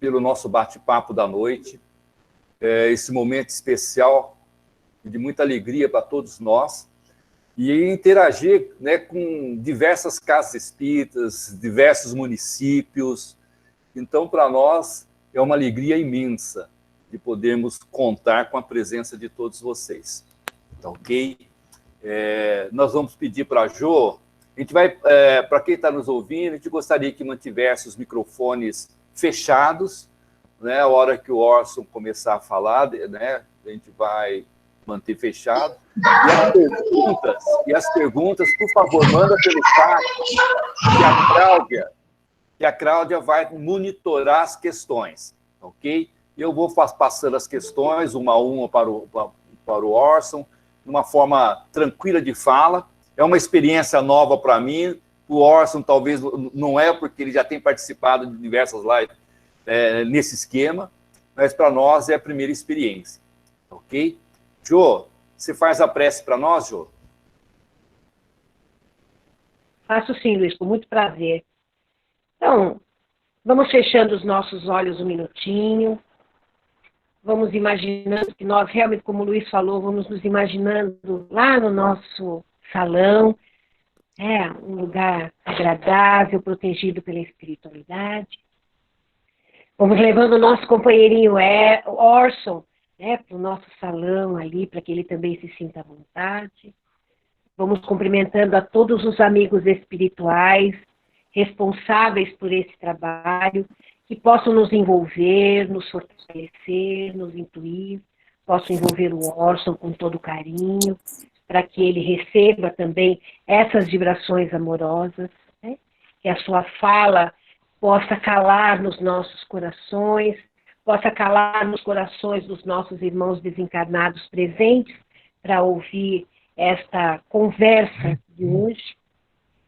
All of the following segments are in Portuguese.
pelo nosso bate-papo da noite, esse momento especial de muita alegria para todos nós, e interagir, né, com diversas casas espíritas, diversos municípios. Então, para nós, é uma alegria imensa de podermos contar com a presença de todos vocês. Tá ok? Nós vamos pedir para a Jo, a gente vai, para quem está nos ouvindo, a gente gostaria que mantivesse os microfones fechados, né, a hora que o Orson começar a falar, né, a gente vai manter fechado. E as perguntas, por favor, manda pelo chat, que a Cláudia vai monitorar as questões, ok? Eu vou passando as questões, uma a uma, para o Orson, de uma forma tranquila de fala. É uma experiência nova para mim. O Orson talvez não é, porque ele já tem participado de diversas lives nesse esquema, mas para nós é a primeira experiência, ok? Jo, você faz a prece para nós, Jo? Faço sim, Luiz, com muito prazer. Então, vamos fechando os nossos olhos um minutinho. Vamos imaginando que nós, realmente, como o Luiz falou, vamos nos imaginando lá no nosso salão, um lugar agradável, protegido pela espiritualidade. Vamos levando o nosso companheirinho Orson, para o nosso salão ali, para que ele também se sinta à vontade. Vamos cumprimentando a todos os amigos espirituais, responsáveis por esse trabalho, que possam nos envolver, nos fortalecer, nos intuir, possam envolver o Orson com todo carinho, para que ele receba também essas vibrações amorosas, né? Que a sua fala possa calar nos nossos corações, possa calar nos corações dos nossos irmãos desencarnados presentes, para ouvir esta conversa de hoje.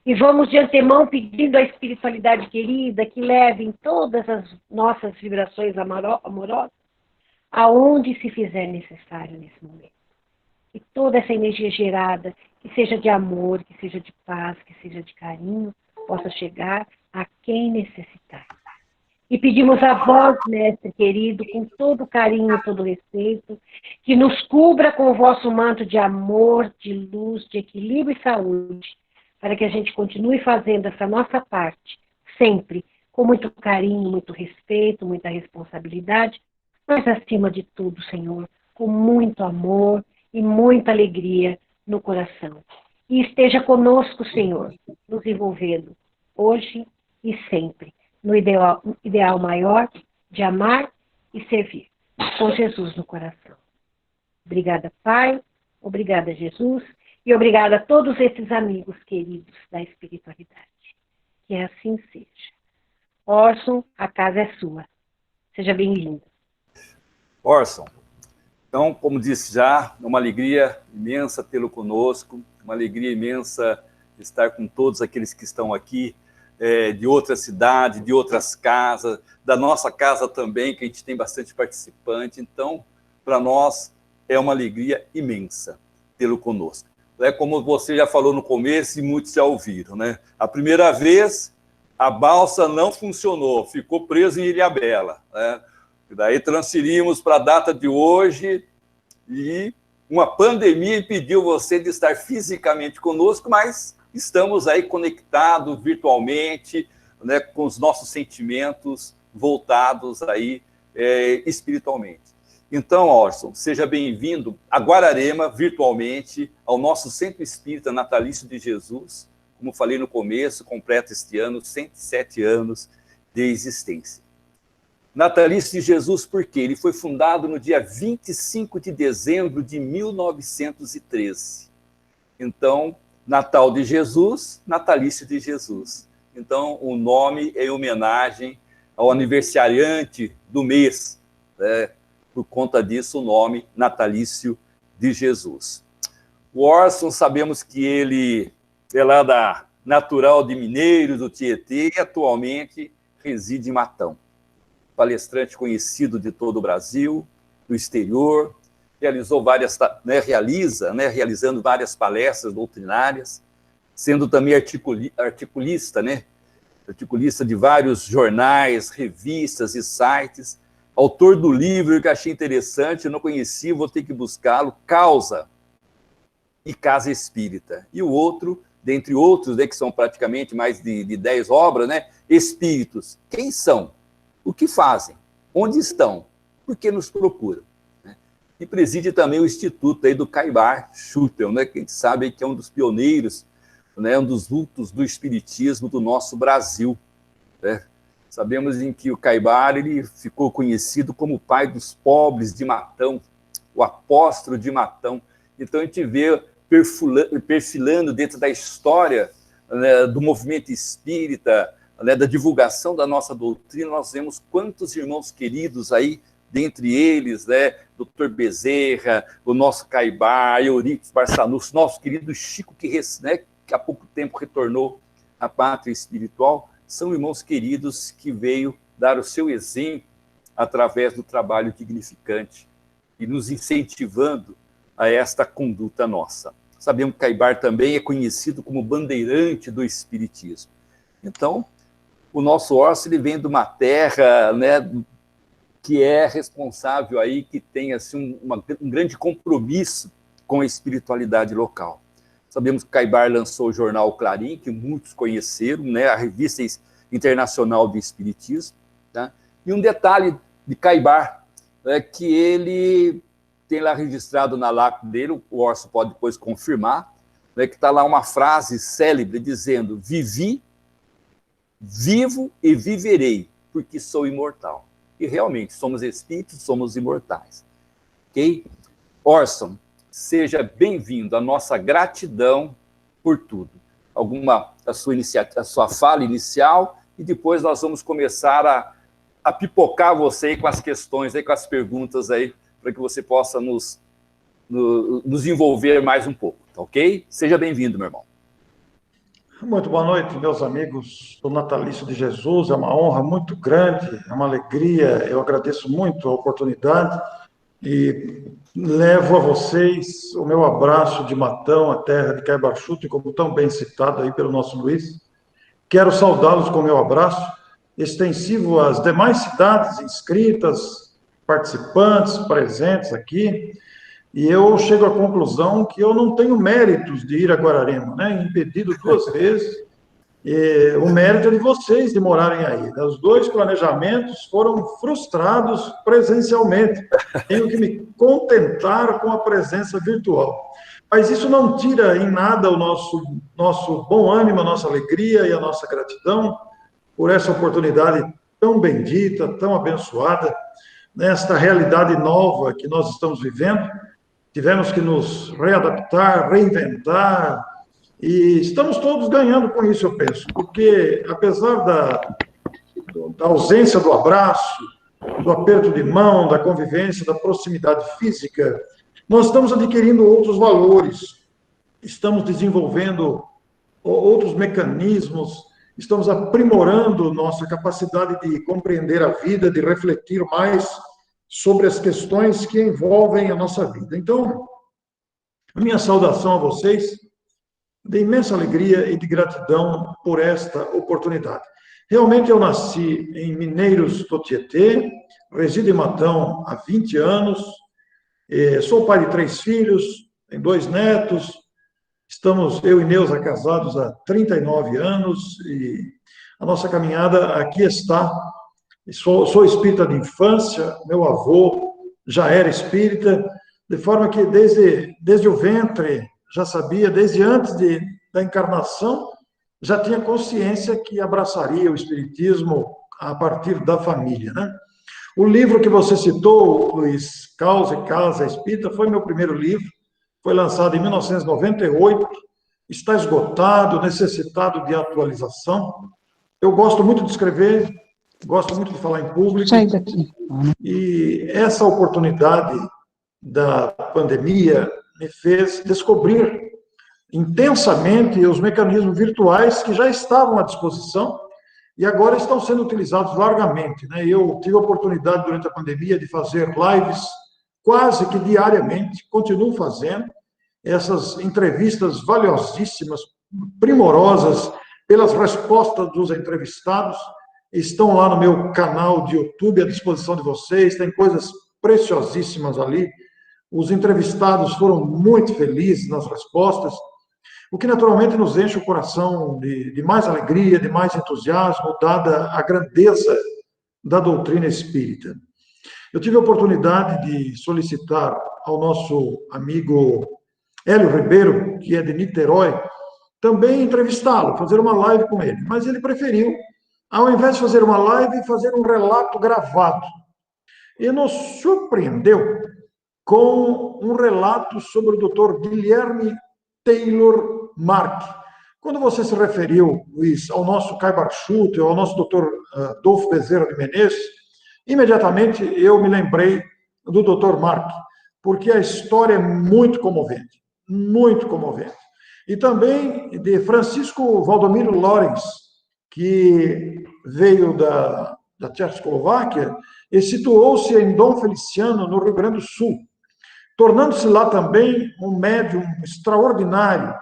E vamos de antemão pedindo à espiritualidade querida que leve todas as nossas vibrações amorosas aonde se fizer necessário nesse momento. Que toda essa energia gerada, que seja de amor, que seja de paz, que seja de carinho, possa chegar a quem necessitar. E pedimos a vós, mestre querido, com todo carinho, todo respeito, que nos cubra com o vosso manto de amor, de luz, de equilíbrio e saúde, para que a gente continue fazendo essa nossa parte, sempre, com muito carinho, muito respeito, muita responsabilidade, mas acima de tudo, Senhor, com muito amor e muita alegria no coração. E esteja conosco, Senhor, nos envolvendo, hoje e sempre, no ideal maior de amar e servir, com Jesus no coração. Obrigada, Pai, obrigada, Jesus, e obrigada a todos esses amigos queridos da espiritualidade. Que assim seja. Orson, a casa é sua. Seja bem-vindo. Orson, então, como disse já, é uma alegria imensa tê-lo conosco, uma alegria imensa estar com todos aqueles que estão aqui, de outra cidade, de outras casas, da nossa casa também, que a gente tem bastante participante. Então, para nós, é uma alegria imensa tê-lo conosco. Como você já falou no começo e muitos já ouviram, né? A primeira vez, a balsa não funcionou, ficou preso em Ilhabela, né? E daí transferimos para a data de hoje e uma pandemia impediu você de estar fisicamente conosco, mas estamos aí conectados virtualmente, né, com os nossos sentimentos voltados aí espiritualmente. Então, Orson, seja bem-vindo a Guararema, virtualmente, ao nosso Centro Espírita Natalício de Jesus. Como falei no começo, completa este ano 107 anos de existência. Natalício de Jesus, por quê? Ele foi fundado no dia 25 de dezembro de 1913. Então, Natal de Jesus, Natalício de Jesus. Então, o nome é em homenagem ao aniversariante do mês, né? Por conta disso, o nome Natalício de Jesus. O Orson, sabemos que ele é lá natural de Mineiros, do Tietê, e atualmente reside em Matão. Palestrante conhecido de todo o Brasil, do exterior, realizando várias palestras doutrinárias, sendo também articulista, né, articulista de vários jornais, revistas e sites, autor do livro que achei interessante, eu não conhecia, vou ter que buscá-lo, Causa e Casa Espírita. E o outro, dentre outros, né, que são praticamente mais de 10 obras, né, Espíritos. Quem são? O que fazem? Onde estão? Por que nos procuram? E preside também o Instituto aí do Caibar Schutel, né, que a gente sabe que é um dos pioneiros, né, um dos vultos do espiritismo do nosso Brasil. Né? Sabemos em que o Caibar ele ficou conhecido como o pai dos pobres de Matão, o apóstolo de Matão. Então a gente vê perfilando dentro da história, né, do movimento espírita, né, da divulgação da nossa doutrina, nós vemos quantos irmãos queridos aí, dentre eles, né, Dr. Bezerra, o nosso Caibar, Euripides Barçanufo, nosso querido Chico, né, que há pouco tempo retornou à pátria espiritual, são irmãos queridos que veio dar o seu exemplo através do trabalho dignificante e nos incentivando a esta conduta nossa. Sabemos que Caibar também é conhecido como bandeirante do espiritismo. Então, o nosso Orson ele vem de uma terra, né, que é responsável aí, que tem assim, um grande compromisso com a espiritualidade local. Sabemos que Caibar lançou o jornal Clarim, que muitos conheceram, né, a revista internacional de espiritismo. Tá? E um detalhe de Caibar, é que ele tem lá registrado na lápide dele, o Orson pode depois confirmar, né, que está lá uma frase célebre dizendo: vivi, vivo e viverei, porque sou imortal. E realmente, somos espíritos, somos imortais. Ok? Orson, seja bem-vindo, a nossa gratidão por tudo. A sua fala inicial, e depois nós vamos começar a pipocar você com as questões, aí, com as perguntas, aí, para que você possa nos envolver mais um pouco, tá ok? Seja bem-vindo, meu irmão. Muito boa noite, meus amigos do Natalício de Jesus. É uma honra muito grande, é uma alegria. Eu agradeço muito a oportunidade e levo a vocês o meu abraço de Matão, a terra de Caibar Schutel, como tão bem citado aí pelo nosso Luiz. Quero saudá-los com o meu abraço, extensivo às demais cidades inscritas, participantes, presentes aqui. E eu chego à conclusão que eu não tenho méritos de ir a Guararema, né? Impedido 2 vezes. O mérito é de vocês de morarem aí. Os 2 planejamentos foram frustrados presencialmente. Tenho que me contentar com a presença virtual. Mas isso não tira em nada o nosso bom ânimo, a nossa alegria e a nossa gratidão por essa oportunidade tão bendita, tão abençoada, nesta realidade nova que nós estamos vivendo. Tivemos que nos readaptar, reinventar, e estamos todos ganhando com isso, eu penso, porque apesar da ausência do abraço, do aperto de mão, da convivência, da proximidade física, nós estamos adquirindo outros valores, estamos desenvolvendo outros mecanismos, estamos aprimorando nossa capacidade de compreender a vida, de refletir mais sobre as questões que envolvem a nossa vida. Então, a minha saudação a vocês, de imensa alegria e de gratidão por esta oportunidade. Realmente eu nasci em Mineiros do Tietê, resido em Matão há 20 anos, sou pai de 3 filhos, tenho 2 netos, estamos, eu e Neuza, casados há 39 anos, e a nossa caminhada aqui está. Sou espírita de infância, meu avô já era espírita, de forma que desde o ventre já sabia, desde antes da encarnação, já tinha consciência que abraçaria o espiritismo a partir da família, né? O livro que você citou, Luiz, Causa e Casa Espírita, foi meu primeiro livro, foi lançado em 1998, está esgotado, necessitado de atualização. Eu gosto muito de escrever, gosto muito de falar em público. Sai daqui. E essa oportunidade da pandemia me fez descobrir intensamente os mecanismos virtuais que já estavam à disposição e agora estão sendo utilizados largamente, né? Eu tive a oportunidade durante a pandemia de fazer lives quase que diariamente, continuo fazendo essas entrevistas valiosíssimas, primorosas, pelas respostas dos entrevistados. Estão lá no meu canal de YouTube à disposição de vocês, tem coisas preciosíssimas ali. Os entrevistados foram muito felizes nas respostas, o que naturalmente nos enche o coração de mais alegria, de mais entusiasmo, dada a grandeza da doutrina espírita. Eu tive a oportunidade de solicitar ao nosso amigo Hélio Ribeiro, que é de Niterói, também entrevistá-lo, fazer uma live com ele, mas ele preferiu, ao invés de fazer uma live, fazer um relato gravado. E nos surpreendeu com um relato sobre o Dr. Guilherme Taylor Mark. Quando você se referiu, Luiz, ao nosso Caibar Schutter, ao nosso Dr. Adolfo Bezerra de Menezes, imediatamente eu me lembrei do Dr. Mark, porque a história é muito comovente, muito comovente. E também de Francisco Valdomiro Lorenz, que veio da Tchecoslováquia e situou-se em Dom Feliciano, no Rio Grande do Sul, tornando-se lá também um médium extraordinário.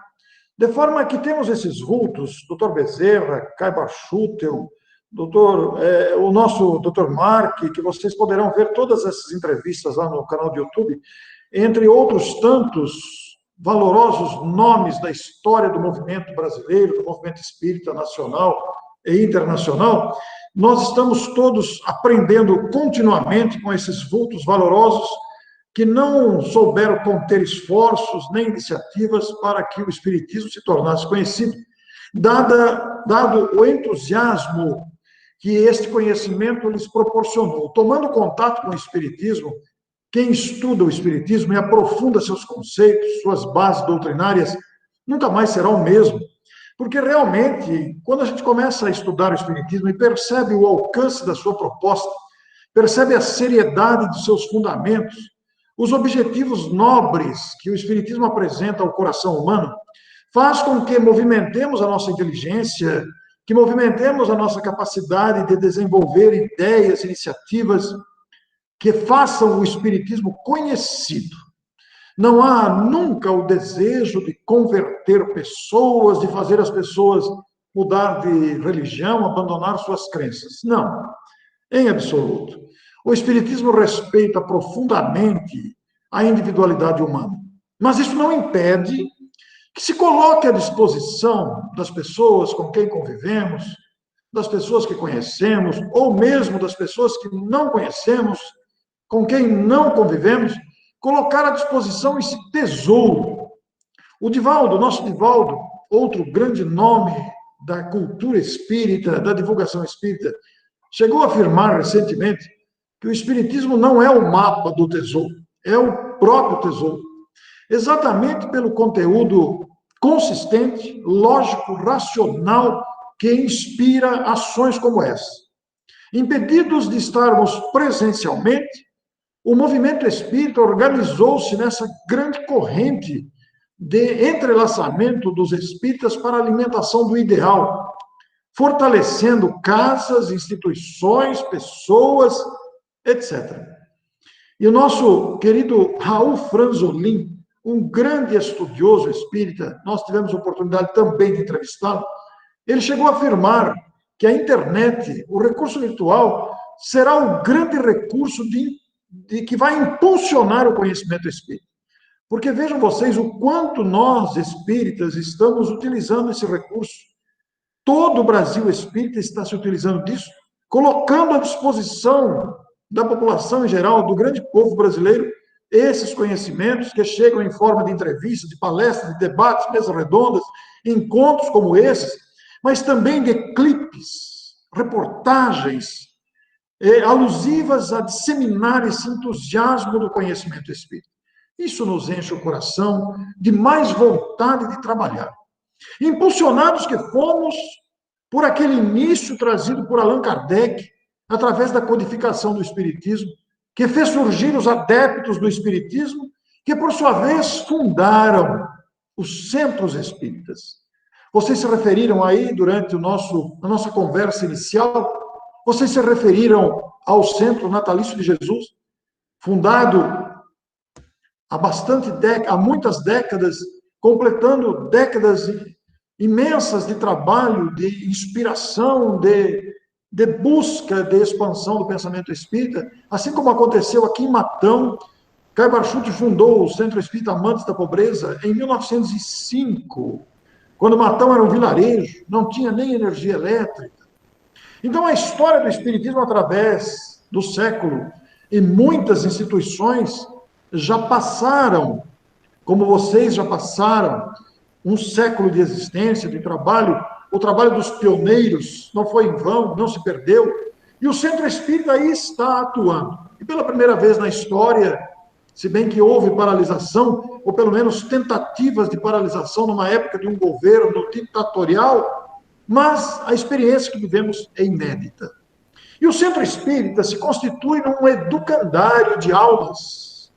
De forma que temos esses vultos, Dr. Bezerra, Caibar Schutter, o nosso Dr. Mark, que vocês poderão ver todas essas entrevistas lá no canal do YouTube, entre outros tantos valorosos nomes da história do movimento brasileiro, do movimento espírita nacional e internacional. Nós estamos todos aprendendo continuamente com esses vultos valorosos que não souberam conter esforços nem iniciativas para que o Espiritismo se tornasse conhecido, dado o entusiasmo que este conhecimento lhes proporcionou. Tomando contato com o Espiritismo, quem estuda o Espiritismo e aprofunda seus conceitos, suas bases doutrinárias, nunca mais será o mesmo. Porque realmente, quando a gente começa a estudar o Espiritismo e percebe o alcance da sua proposta, percebe a seriedade dos seus fundamentos, os objetivos nobres que o Espiritismo apresenta ao coração humano, faz com que movimentemos a nossa inteligência, que movimentemos a nossa capacidade de desenvolver ideias, iniciativas que façam o Espiritismo conhecido. Não há nunca o desejo de converter pessoas, de fazer as pessoas mudar de religião, abandonar suas crenças. Não, em absoluto. O Espiritismo respeita profundamente a individualidade humana. Mas isso não impede que se coloque à disposição das pessoas com quem convivemos, das pessoas que conhecemos, ou mesmo das pessoas que não conhecemos, com quem não convivemos, colocar à disposição esse tesouro. O Divaldo, nosso Divaldo, outro grande nome da cultura espírita, da divulgação espírita, chegou a afirmar recentemente que o Espiritismo não é o mapa do tesouro, é o próprio tesouro. Exatamente pelo conteúdo consistente, lógico, racional, que inspira ações como essa. Impedidos de estarmos presencialmente, o movimento espírita organizou-se nessa grande corrente de entrelaçamento dos espíritas para a alimentação do ideal, fortalecendo casas, instituições, pessoas, etc. E o nosso querido Raul Franzolin, um grande estudioso espírita, nós tivemos a oportunidade também de entrevistá-lo, ele chegou a afirmar que a internet, o recurso virtual, será o grande recurso que vai impulsionar o conhecimento espírita. Porque vejam vocês o quanto nós, espíritas, estamos utilizando esse recurso. Todo o Brasil espírita está se utilizando disso, colocando à disposição da população em geral, do grande povo brasileiro, esses conhecimentos que chegam em forma de entrevistas, de palestras, de debates, mesas redondas, encontros como esses, mas também de clipes, reportagens, alusivas a disseminar esse entusiasmo do conhecimento espírita. Isso nos enche o coração de mais vontade de trabalhar. Impulsionados que fomos por aquele início trazido por Allan Kardec, através da codificação do Espiritismo, que fez surgir os adeptos do Espiritismo, que, por sua vez, fundaram os centros espíritas. Vocês se referiram aí, durante a nossa conversa inicial, vocês se referiram ao Centro Natalício de Jesus, fundado há muitas décadas, completando décadas imensas de trabalho, de inspiração, de busca, de expansão do pensamento espírita, assim como aconteceu aqui em Matão. Caio Barchuti fundou o Centro Espírita Amantes da Pobreza em 1905, quando Matão era um vilarejo, não tinha nem energia elétrica. Então, a história do Espiritismo, através do século, e muitas instituições já passaram, como vocês já passaram, um século de existência, de trabalho. O trabalho dos pioneiros não foi em vão, não se perdeu. E o Centro Espírita aí está atuando. E pela primeira vez na história, se bem que houve paralisação, ou pelo menos tentativas de paralisação numa época de um governo ditatorial, mas a experiência que vivemos é inédita. E o Centro Espírita se constitui num educandário de almas.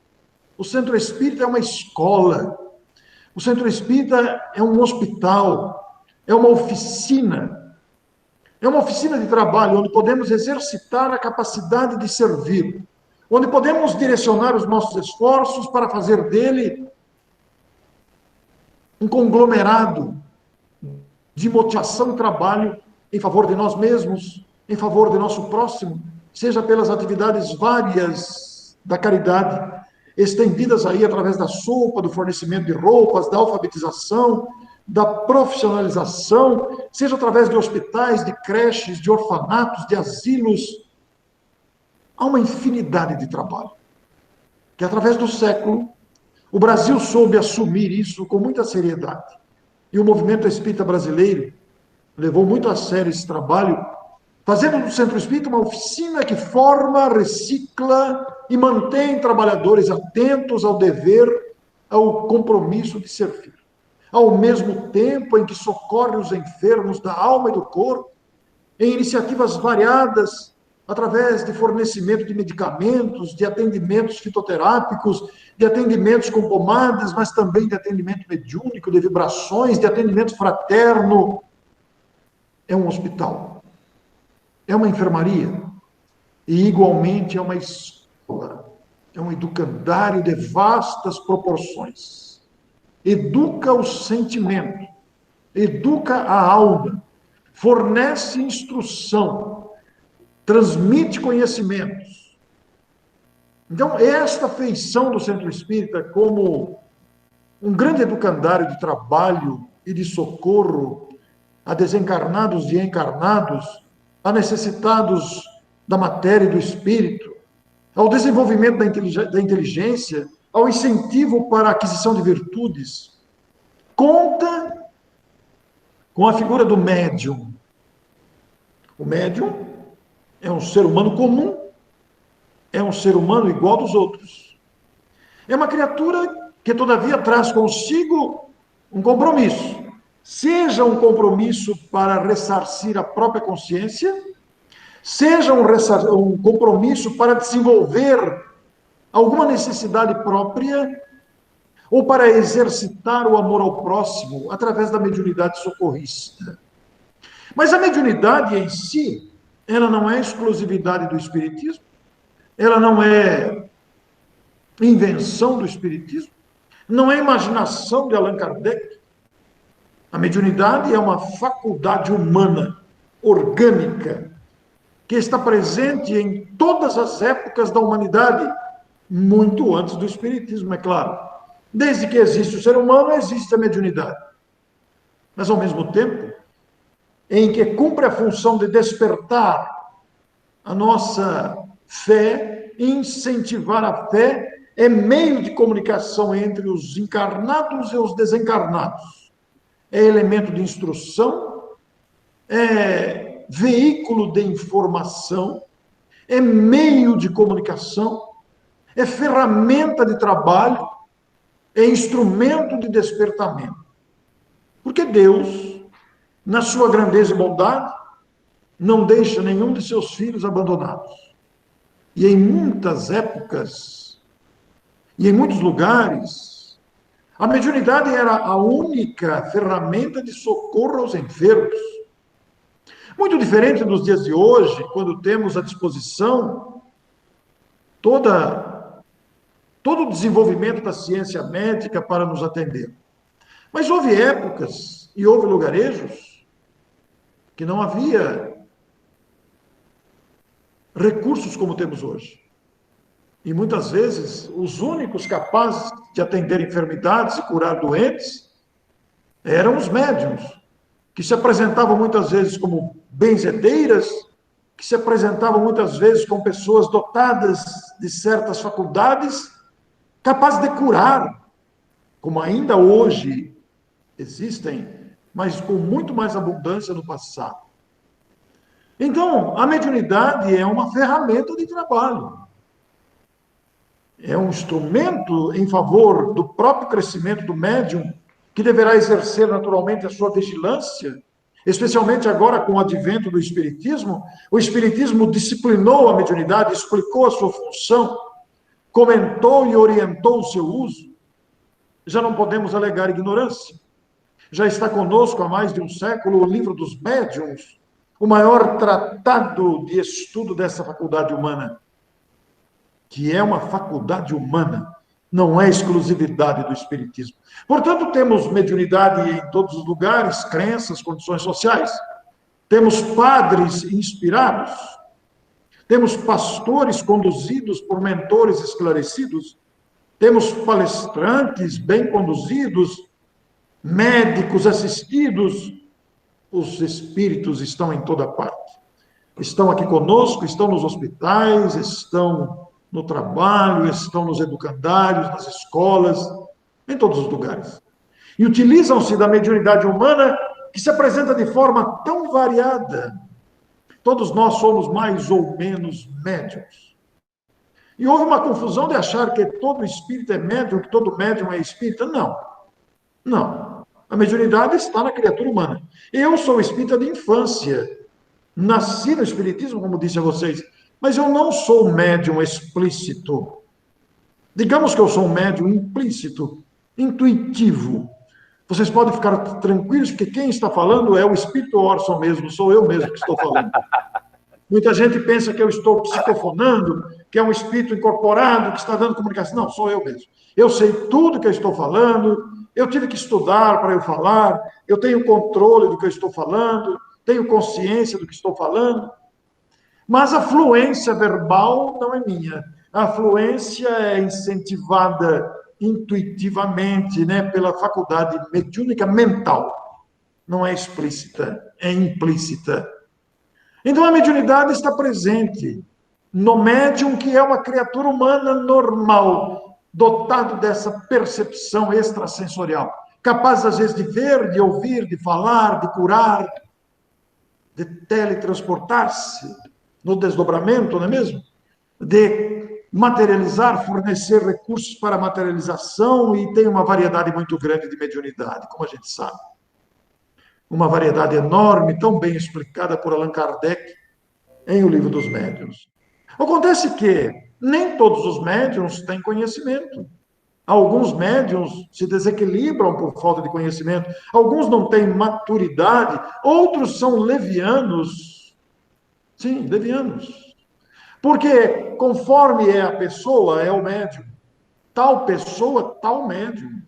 O Centro Espírita é uma escola. O Centro Espírita é um hospital, é uma oficina. É uma oficina de trabalho onde podemos exercitar a capacidade de servir, onde podemos direcionar os nossos esforços para fazer dele um conglomerado de motivação e trabalho em favor de nós mesmos, em favor de nosso próximo, seja pelas atividades várias da caridade, estendidas aí através da sopa, do fornecimento de roupas, da alfabetização, da profissionalização, seja através de hospitais, de creches, de orfanatos, de asilos. Há uma infinidade de trabalho, que através do século, o Brasil soube assumir isso com muita seriedade. E o movimento espírita brasileiro levou muito a sério esse trabalho, fazendo do Centro Espírita uma oficina que forma, recicla e mantém trabalhadores atentos ao dever, ao compromisso de servir. Ao mesmo tempo em que socorre os enfermos da alma e do corpo, em iniciativas variadas, através de fornecimento de medicamentos, de atendimentos fitoterápicos, de atendimentos com pomadas, mas também de atendimento mediúnico, de vibrações, de atendimento fraterno. É um hospital, é uma enfermaria, e igualmente é uma escola, é um educandário de vastas proporções. Educa o sentimento, educa a alma, fornece instrução, transmite conhecimentos. Então, esta feição do Centro Espírita como um grande educandário de trabalho e de socorro a desencarnados e encarnados, a necessitados da matéria e do espírito, ao desenvolvimento da inteligência, ao incentivo para a aquisição de virtudes, conta com a figura do médium. O médium é um ser humano comum, é um ser humano igual dos outros. É uma criatura que, todavia, traz consigo um compromisso. Seja um compromisso para ressarcir a própria consciência, seja um compromisso para desenvolver alguma necessidade própria, ou para exercitar o amor ao próximo através da mediunidade socorrista. Mas a mediunidade em si, ela não é exclusividade do Espiritismo, ela não é invenção do Espiritismo, não é imaginação de Allan Kardec. A mediunidade é uma faculdade humana, orgânica, que está presente em todas as épocas da humanidade, muito antes do Espiritismo, é claro. Desde que existe o ser humano, existe a mediunidade. Mas, ao mesmo tempo, em que cumpre a função de despertar a nossa fé, incentivar a fé, é meio de comunicação entre os encarnados e os desencarnados. É elemento de instrução, é veículo de informação, é meio de comunicação, é ferramenta de trabalho, é instrumento de despertamento. Porque Deus, na sua grandeza e bondade, não deixa nenhum de seus filhos abandonados. E em muitas épocas, e em muitos lugares, a mediunidade era a única ferramenta de socorro aos enfermos. Muito diferente dos dias de hoje, quando temos à disposição todo o desenvolvimento da ciência médica para nos atender. Mas houve épocas e houve lugarejos que não havia recursos como temos hoje. E muitas vezes, os únicos capazes de atender enfermidades e curar doentes eram os médiuns, que se apresentavam muitas vezes como benzedeiras, que se apresentavam muitas vezes como pessoas dotadas de certas faculdades, capazes de curar, como ainda hoje existem, mas com muito mais abundância no passado. Então, a mediunidade é uma ferramenta de trabalho. É um instrumento em favor do próprio crescimento do médium, que deverá exercer naturalmente a sua vigilância, especialmente agora com o advento do Espiritismo. O Espiritismo disciplinou a mediunidade, explicou a sua função, comentou e orientou o seu uso. Já não podemos alegar ignorância. Já está conosco há mais de um século o Livro dos Médiuns, o maior tratado de estudo dessa faculdade humana, que é uma faculdade humana, não é exclusividade do Espiritismo. Portanto, temos mediunidade em todos os lugares, crenças, condições sociais. Temos padres inspirados, temos pastores conduzidos por mentores esclarecidos, temos palestrantes bem conduzidos, médicos assistidos. Os espíritos estão em toda parte. Estão aqui conosco, estão nos hospitais, estão no trabalho, estão nos educandários, nas escolas, em todos os lugares. E utilizam-se da mediunidade humana, que se apresenta de forma tão variada. Todos nós somos mais ou menos médiuns. E houve uma confusão de achar que todo espírito é médium, que todo médium é espírita. Não. Não. A mediunidade está na criatura humana. Eu sou espírita de infância. Nasci no espiritismo, como disse a vocês, mas eu não sou um médium explícito. Digamos que eu sou um médium implícito, intuitivo. Vocês podem ficar tranquilos, porque quem está falando é o espírito Orson mesmo, sou eu mesmo que estou falando. Muita gente pensa que eu estou psicofonando, que é um espírito incorporado, que está dando comunicação. Não, sou eu mesmo. Eu sei tudo que eu estou falando, eu tive que estudar para eu falar, eu tenho controle do que eu estou falando, tenho consciência do que estou falando. Mas a fluência verbal não é minha. A fluência é incentivada intuitivamente, né, pela faculdade mediúnica mental. Não é explícita, é implícita. Então a mediunidade está presente no médium, que é uma criatura humana normal, dotado dessa percepção extrasensorial, capaz às vezes de ver, de ouvir, de falar, de curar, de teletransportar-se no desdobramento, não é mesmo? De materializar, fornecer recursos para a materialização, e tem uma variedade muito grande de mediunidade, como a gente sabe. Uma variedade enorme, tão bem explicada por Allan Kardec em O Livro dos Médiuns. Acontece que nem todos os médiuns têm conhecimento. Alguns médiuns se desequilibram por falta de conhecimento, alguns não têm maturidade, outros são levianos. Sim, levianos. Porque conforme é a pessoa, é o médium. Tal pessoa, tal médium.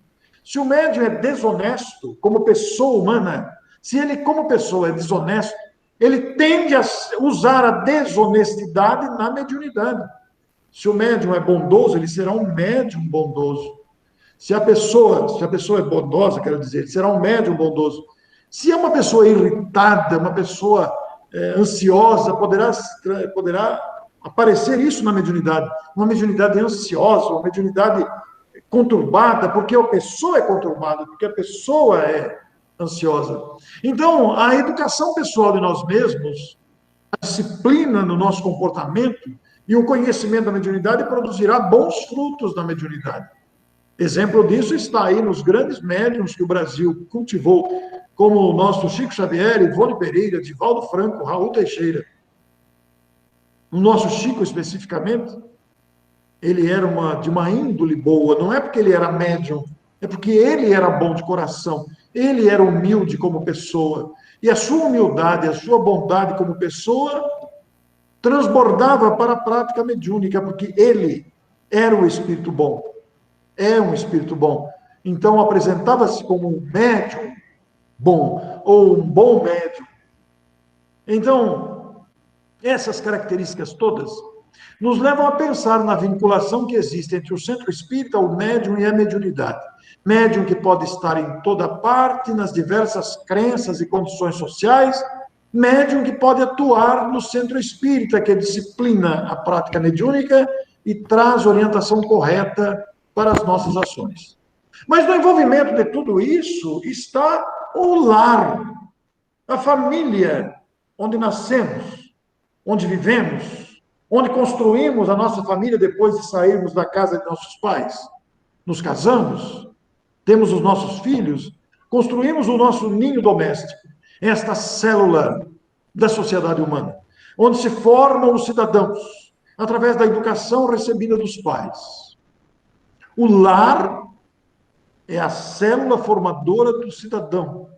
Se o médium é desonesto como pessoa humana, se ele como pessoa é desonesto, ele tende a usar a desonestidade na mediunidade. Se o médium é bondoso, ele será um médium bondoso. Se a pessoa é bondosa, quero dizer, ele será um médium bondoso. Se é uma pessoa irritada, uma pessoa ansiosa, poderá aparecer isso na mediunidade. Uma mediunidade ansiosa, uma mediunidade conturbada, porque a pessoa é conturbada, porque a pessoa é ansiosa. Então, a educação pessoal de nós mesmos, a disciplina no nosso comportamento e o conhecimento da mediunidade produzirá bons frutos da mediunidade. Exemplo disso está aí nos grandes médiuns que o Brasil cultivou, como o nosso Chico Xavier, Ivone Pereira, Divaldo Franco, Raul Teixeira. O nosso Chico, especificamente, ele era de uma índole boa, não é porque ele era médium, é porque ele era bom de coração, ele era humilde como pessoa, e a sua humildade, a sua bondade como pessoa transbordava para a prática mediúnica, porque ele era um espírito bom, é um espírito bom. então apresentava-se como um médium bom, ou um bom médium. Então, essas características todas nos levam a pensar na vinculação que existe entre o centro espírita, o médium e a mediunidade. Médium que pode estar em toda parte, nas diversas crenças e condições sociais, médium que pode atuar no centro espírita, que disciplina a prática mediúnica e traz orientação correta para as nossas ações. Mas no envolvimento de tudo isso está o lar, a família, onde nascemos, onde vivemos, onde construímos a nossa família depois de sairmos da casa de nossos pais. Nos casamos, temos os nossos filhos, construímos o nosso ninho doméstico, esta célula da sociedade humana, onde se formam os cidadãos, através da educação recebida dos pais. O lar é a célula formadora do cidadão.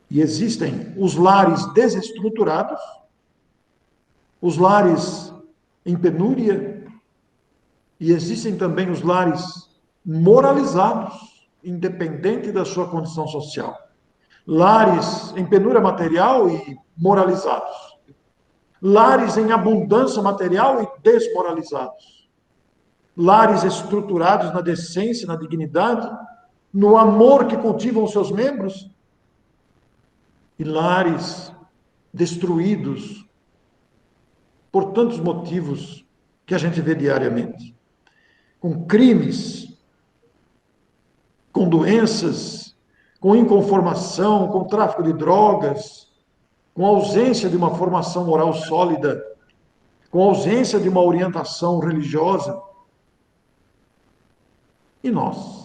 E existem os lares desestruturados, os lares em penúria, e existem também os lares moralizados, independente da sua condição social. Lares em penúria material e moralizados. Lares em abundância material e desmoralizados. Lares estruturados na decência, na dignidade, no amor que cultivam os seus membros, e lares destruídos por tantos motivos que a gente vê diariamente. Com crimes, com doenças, com inconformação, com tráfico de drogas, com ausência de uma formação moral sólida, com ausência de uma orientação religiosa. E nós?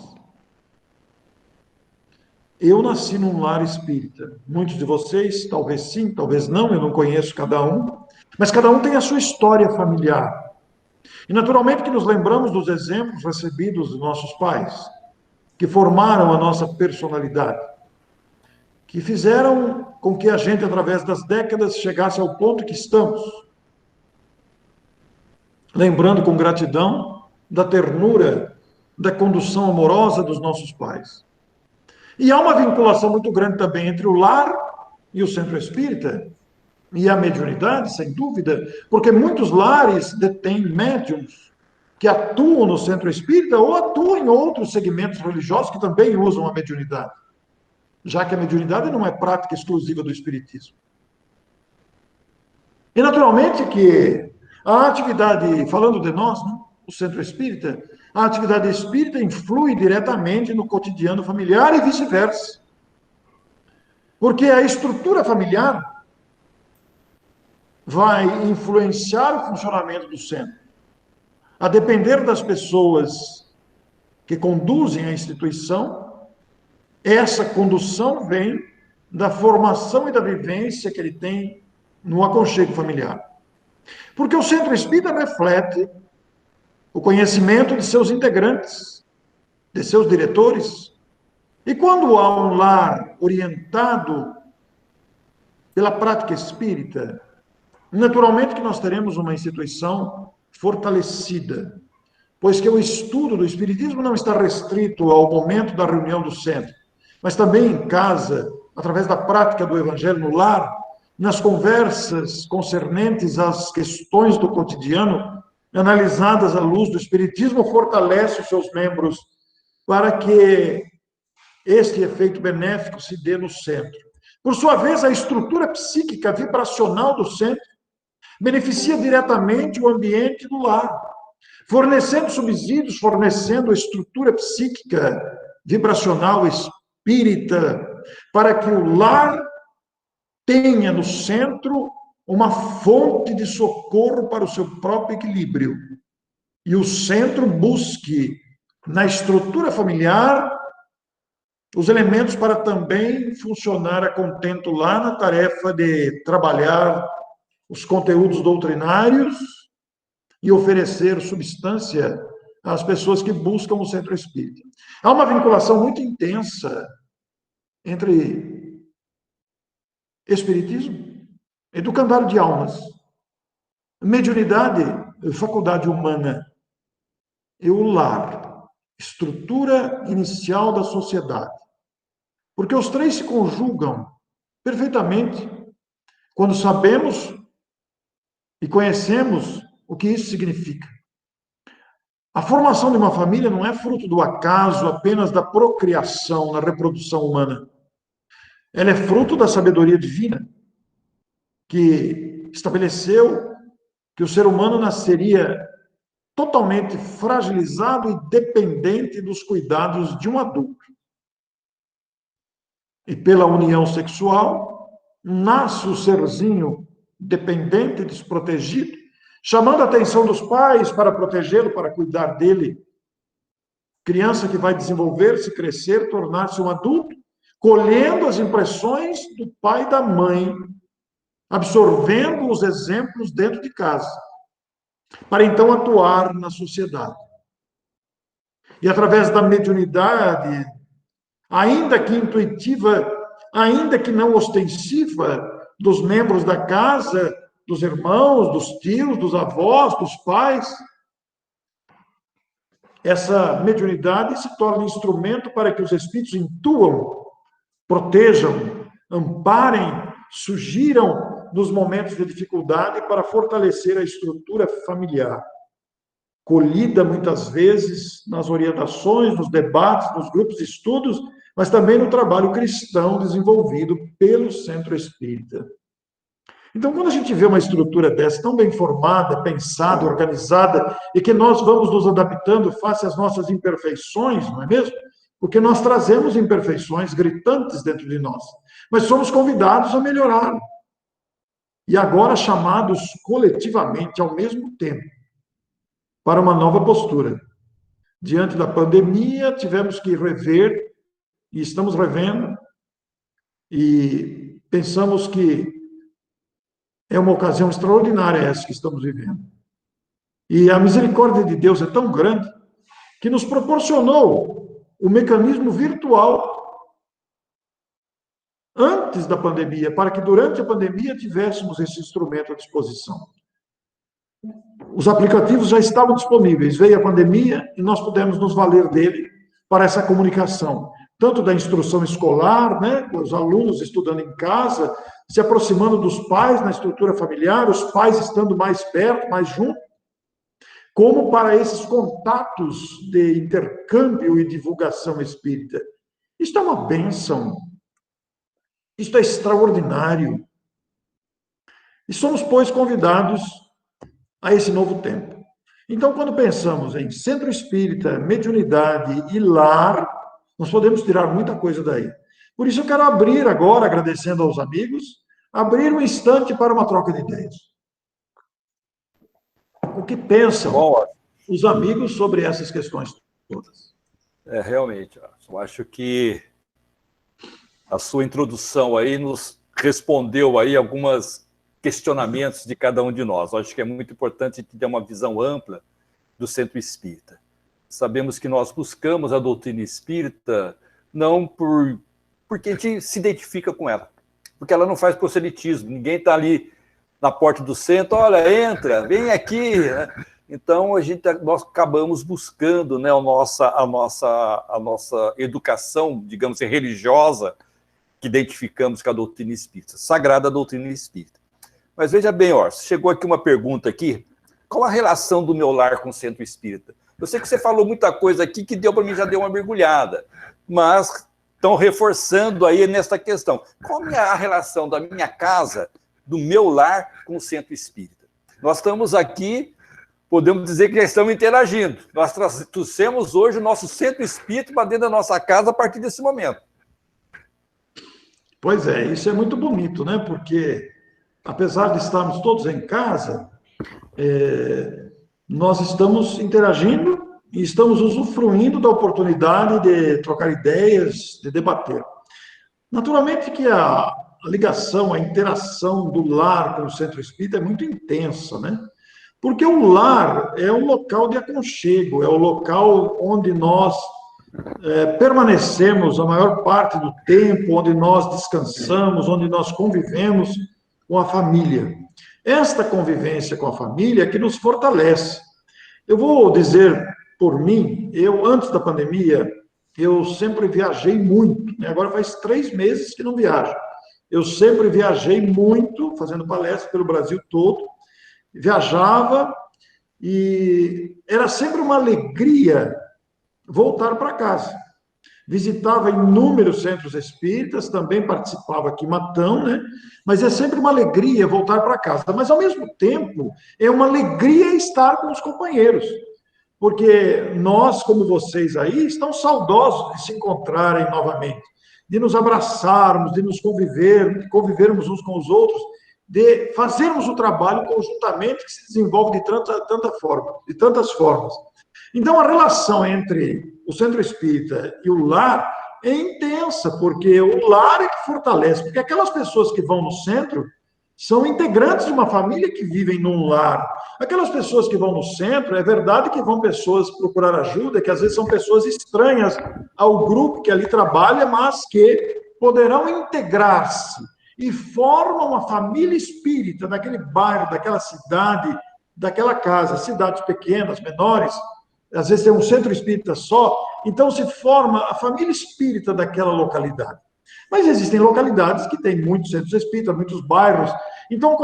Eu nasci num lar espírita. Muitos de vocês, talvez sim, talvez não, eu não conheço cada um, mas cada um tem a sua história familiar. E naturalmente que nos lembramos dos exemplos recebidos dos nossos pais, que formaram a nossa personalidade, que fizeram com que a gente, através das décadas, chegasse ao ponto que estamos. Lembrando com gratidão da ternura, da condução amorosa dos nossos pais. E há uma vinculação muito grande também entre o lar e o centro espírita, e a mediunidade, sem dúvida, porque muitos lares detêm médiums que atuam no centro espírita ou atuam em outros segmentos religiosos que também usam a mediunidade, já que a mediunidade não é prática exclusiva do espiritismo. E naturalmente que a atividade, falando de nós, né, o centro espírita, a atividade espírita influi diretamente no cotidiano familiar e vice-versa. Porque a estrutura familiar vai influenciar o funcionamento do centro. A depender das pessoas que conduzem a instituição, essa condução vem da formação e da vivência que ele tem no aconchego familiar. Porque o centro espírita reflete o conhecimento de seus integrantes, de seus diretores. E quando há um lar orientado pela prática espírita, naturalmente que nós teremos uma instituição fortalecida, pois que o estudo do espiritismo não está restrito ao momento da reunião do centro, mas também em casa, através da prática do evangelho no lar, nas conversas concernentes às questões do cotidiano, analisadas à luz do espiritismo, fortalece os seus membros para que este efeito benéfico se dê no centro. Por sua vez, a estrutura psíquica vibracional do centro beneficia diretamente o ambiente do lar, fornecendo subsídios, fornecendo a estrutura psíquica vibracional espírita, para que o lar tenha no centro uma fonte de socorro para o seu próprio equilíbrio. E o centro busque, na estrutura familiar, os elementos para também funcionar a contento lá na tarefa de trabalhar os conteúdos doutrinários e oferecer substância às pessoas que buscam o centro espírita. Há uma vinculação muito intensa entre espiritismo, educandário de almas, mediunidade, faculdade humana e o lar. estrutura inicial da sociedade. Porque os três se conjugam perfeitamente quando sabemos e conhecemos o que isso significa. A formação de uma família não é fruto do acaso apenas da procriação, na reprodução humana. Ela é fruto da sabedoria divina, que estabeleceu que o ser humano nasceria totalmente fragilizado e dependente dos cuidados de um adulto. E pela união sexual, nasce o serzinho dependente, desprotegido, chamando a atenção dos pais para protegê-lo, para cuidar dele. Criança que vai desenvolver-se, crescer, tornar-se um adulto, colhendo as impressões do pai e da mãe, absorvendo os exemplos dentro de casa, para então atuar na sociedade. E através da mediunidade, ainda que intuitiva, ainda que não ostensiva, dos membros da casa, dos irmãos, dos tios, dos avós, dos pais, essa mediunidade se torna instrumento para que os espíritos intuam, protejam, amparem, sugiram nos momentos de dificuldade para fortalecer a estrutura familiar, colhida muitas vezes nas orientações, nos debates, nos grupos de estudos, mas também no trabalho cristão desenvolvido pelo Centro Espírita. Então, quando a gente vê uma estrutura dessa, tão bem formada, pensada, organizada, e que nós vamos nos adaptando face às nossas imperfeições, não é mesmo? Porque nós trazemos imperfeições gritantes dentro de nós, mas somos convidados a melhorar. E agora chamados coletivamente, ao mesmo tempo, para uma nova postura. Diante da pandemia, tivemos que rever, e estamos revendo, e pensamos que é uma ocasião extraordinária essa que estamos vivendo. E a misericórdia de Deus é tão grande que nos proporcionou o mecanismo virtual antes da pandemia, para que durante a pandemia tivéssemos esse instrumento à disposição. Os aplicativos já estavam disponíveis, veio a pandemia e nós pudemos nos valer dele para essa comunicação, tanto da instrução escolar, né, os alunos estudando em casa, se aproximando dos pais na estrutura familiar, os pais estando mais perto, mais junto, como para esses contatos de intercâmbio e divulgação espírita. Isto é uma bênção, isto é extraordinário. E somos, pois, convidados a esse novo tempo. Então, quando pensamos em centro espírita, mediunidade e lar, nós podemos tirar muita coisa daí. Por isso eu quero abrir agora, agradecendo aos amigos, abrir um instante para uma troca de ideias. O que pensam os amigos sobre essas questões todas? Realmente, eu acho que a sua introdução aí nos respondeu aí alguns questionamentos de cada um de nós. Eu acho que é muito importante ter uma visão ampla do centro espírita. Sabemos que nós buscamos a doutrina espírita não porque a gente se identifica com ela, porque ela não faz proselitismo, ninguém está ali na porta do centro, olha, entra, vem aqui, né? Então nós acabamos buscando, né, a nossa educação, digamos assim, religiosa, que identificamos com a doutrina espírita, sagrada doutrina espírita. Mas veja bem, Orson, chegou aqui uma pergunta aqui, qual a relação do meu lar com o centro espírita? Eu sei que você falou muita coisa aqui que deu para mim, já deu uma mergulhada, mas estão reforçando aí nessa questão. Qual é a relação da minha casa, do meu lar, com o centro espírita? Nós estamos aqui, podemos dizer que já estamos interagindo. Nós trouxemos hoje o nosso centro espírita para dentro da nossa casa a partir desse momento. Pois é, isso é muito bonito, né? Porque, apesar de estarmos todos em casa, nós estamos interagindo e estamos usufruindo da oportunidade de trocar ideias, de debater. Naturalmente que a ligação, a interação do lar com o centro espírita é muito intensa, né? Porque o lar é um local de aconchego, é o local onde nós permanecemos a maior parte do tempo, onde nós descansamos, onde nós convivemos com a família. Esta convivência com a família é que nos fortalece. Eu vou dizer por mim, eu, antes da pandemia, eu sempre viajei muito, né? Agora faz 3 meses que não viajo. Eu sempre viajei muito, fazendo palestras pelo Brasil todo, viajava e era sempre uma alegria voltar para casa. Visitava inúmeros centros espíritas, também participava aqui em Matão, né? Mas é sempre uma alegria voltar para casa. Mas, ao mesmo tempo, é uma alegria estar com os companheiros. Porque nós, como vocês aí, estamos saudosos de se encontrarem novamente, de nos abraçarmos, de nos convivermos uns com os outros, de fazermos o trabalho conjuntamente que se desenvolve de tantas formas. Então, a relação entre o centro espírita e o lar é intensa, porque o lar é que fortalece, porque aquelas pessoas que vão no centro são integrantes de uma família que vivem num lar. Aquelas pessoas que vão no centro, é verdade que vão pessoas procurar ajuda, que às vezes são pessoas estranhas ao grupo que ali trabalha, mas que poderão integrar-se e formam uma família espírita daquele bairro, daquela cidade, daquela casa, cidades pequenas, menores, às vezes tem um centro espírita só, então se forma a família espírita daquela localidade. Mas existem localidades que têm muitos centros espíritas, muitos bairros, então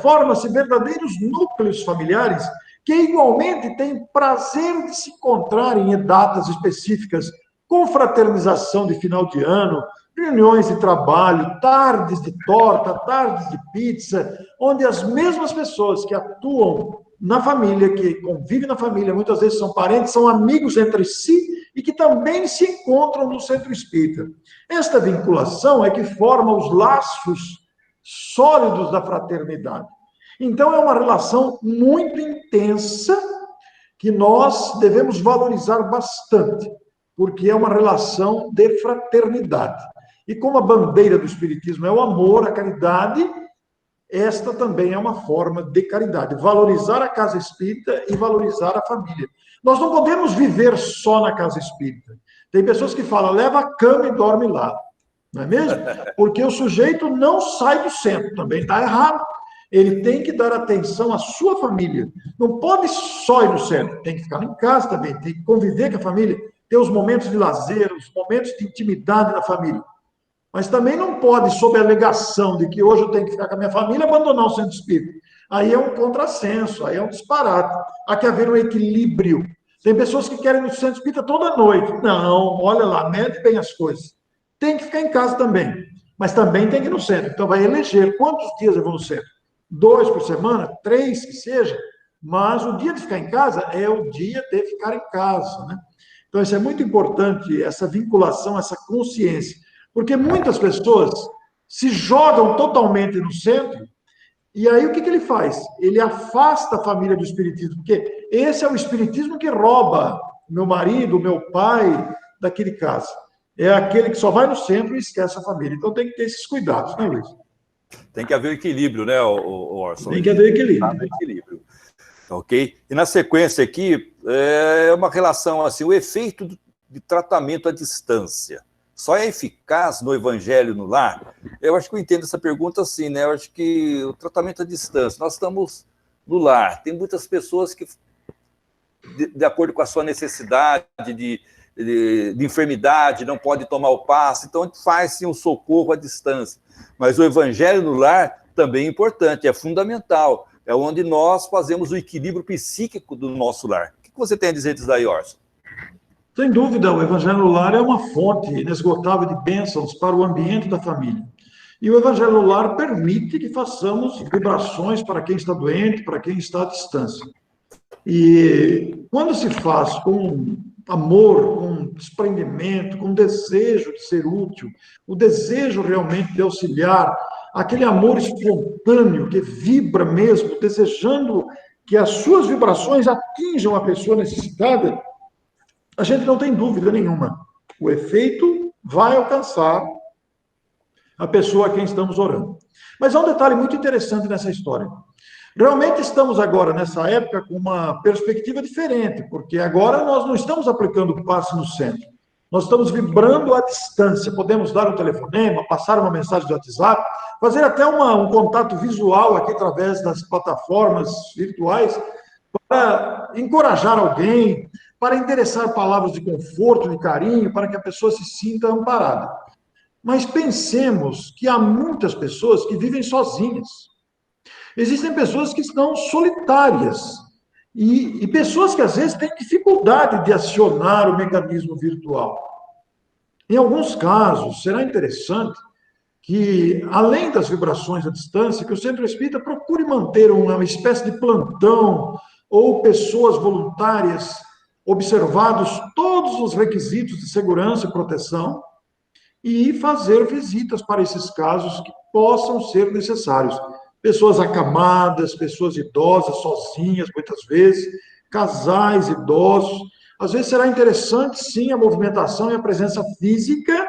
forma-se verdadeiros núcleos familiares que igualmente têm prazer de se encontrarem em datas específicas, confraternização de final de ano, reuniões de trabalho, tardes de torta, tardes de pizza, onde as mesmas pessoas que atuam na família, que convivem na família, muitas vezes são parentes, são amigos entre si e que também se encontram no centro espírita. Esta vinculação é que forma os laços sólidos da fraternidade. Então, é uma relação muito intensa que nós devemos valorizar bastante, porque é uma relação de fraternidade. E como a bandeira do espiritismo é o amor, a caridade, esta também é uma forma de caridade, valorizar a casa espírita e valorizar a família. Nós não podemos viver só na casa espírita. Tem pessoas que falam, leva a cama e dorme lá, não é mesmo? Porque o sujeito não sai do centro, também está errado. Ele tem que dar atenção à sua família. Não pode só ir no centro, tem que ficar em casa também, tem que conviver com a família, ter os momentos de lazer, os momentos de intimidade na família. Mas também não pode, sob a alegação de que hoje eu tenho que ficar com a minha família, abandonar o centro espírita. Aí é um contrassenso, aí é um disparate. Há que haver um equilíbrio. Tem pessoas que querem ir no centro espírita toda noite. Não, olha lá, mede bem as coisas. Tem que ficar em casa também, mas também tem que ir no centro. Então vai eleger quantos dias eu vou no centro. 2 por semana, 3 que seja, mas o dia de ficar em casa é o dia de ficar em casa, né? Então isso é muito importante, essa vinculação, essa consciência. Porque muitas pessoas se jogam totalmente no centro, e aí o que ele faz? Ele afasta a família do espiritismo, porque esse é o espiritismo que rouba o meu marido, o meu pai, daquele caso. É aquele que só vai no centro e esquece a família. Então tem que ter esses cuidados, né, Luiz? Tem que haver o equilíbrio, né, Orson? Tem que haver equilíbrio. Equilíbrio. Ok? E na sequência aqui, é uma relação assim, o efeito de tratamento à distância. Só é eficaz no evangelho no lar? Eu acho que eu entendo essa pergunta assim, né? Eu acho que o tratamento à distância, nós estamos no lar, tem muitas pessoas que, de acordo com a sua necessidade de enfermidade, não pode tomar o passe, então faz-se um socorro à distância. Mas o evangelho no lar também é importante, é fundamental, é onde nós fazemos o equilíbrio psíquico do nosso lar. O que você tem a dizer disso daí, Orson? Sem dúvida, o Evangelho no Lar é uma fonte inesgotável de bênçãos para o ambiente da família. E o Evangelho no Lar permite que façamos vibrações para quem está doente, para quem está à distância. E quando se faz com amor, com desprendimento, com desejo de ser útil, o desejo realmente de auxiliar, aquele amor espontâneo que vibra mesmo, desejando que as suas vibrações atinjam a pessoa necessitada, a gente não tem dúvida nenhuma. O efeito vai alcançar a pessoa a quem estamos orando. Mas há um detalhe muito interessante nessa história. Realmente estamos agora, nessa época, com uma perspectiva diferente, porque agora nós não estamos aplicando o passe no centro. Nós estamos vibrando à distância. Podemos dar um telefonema, passar uma mensagem do WhatsApp, fazer até um contato visual aqui através das plataformas virtuais para encorajar alguém, para endereçar palavras de conforto, de carinho, para que a pessoa se sinta amparada. Mas pensemos que há muitas pessoas que vivem sozinhas. Existem pessoas que estão solitárias e pessoas que às vezes têm dificuldade de acionar o mecanismo virtual. Em alguns casos, será interessante que, além das vibrações à distância, que o Centro Espírita procure manter uma espécie de plantão ou pessoas voluntárias, observados todos os requisitos de segurança e proteção, e fazer visitas para esses casos que possam ser necessários. Pessoas acamadas, pessoas idosas, sozinhas, muitas vezes, casais idosos. Às vezes será interessante, sim, a movimentação e a presença física,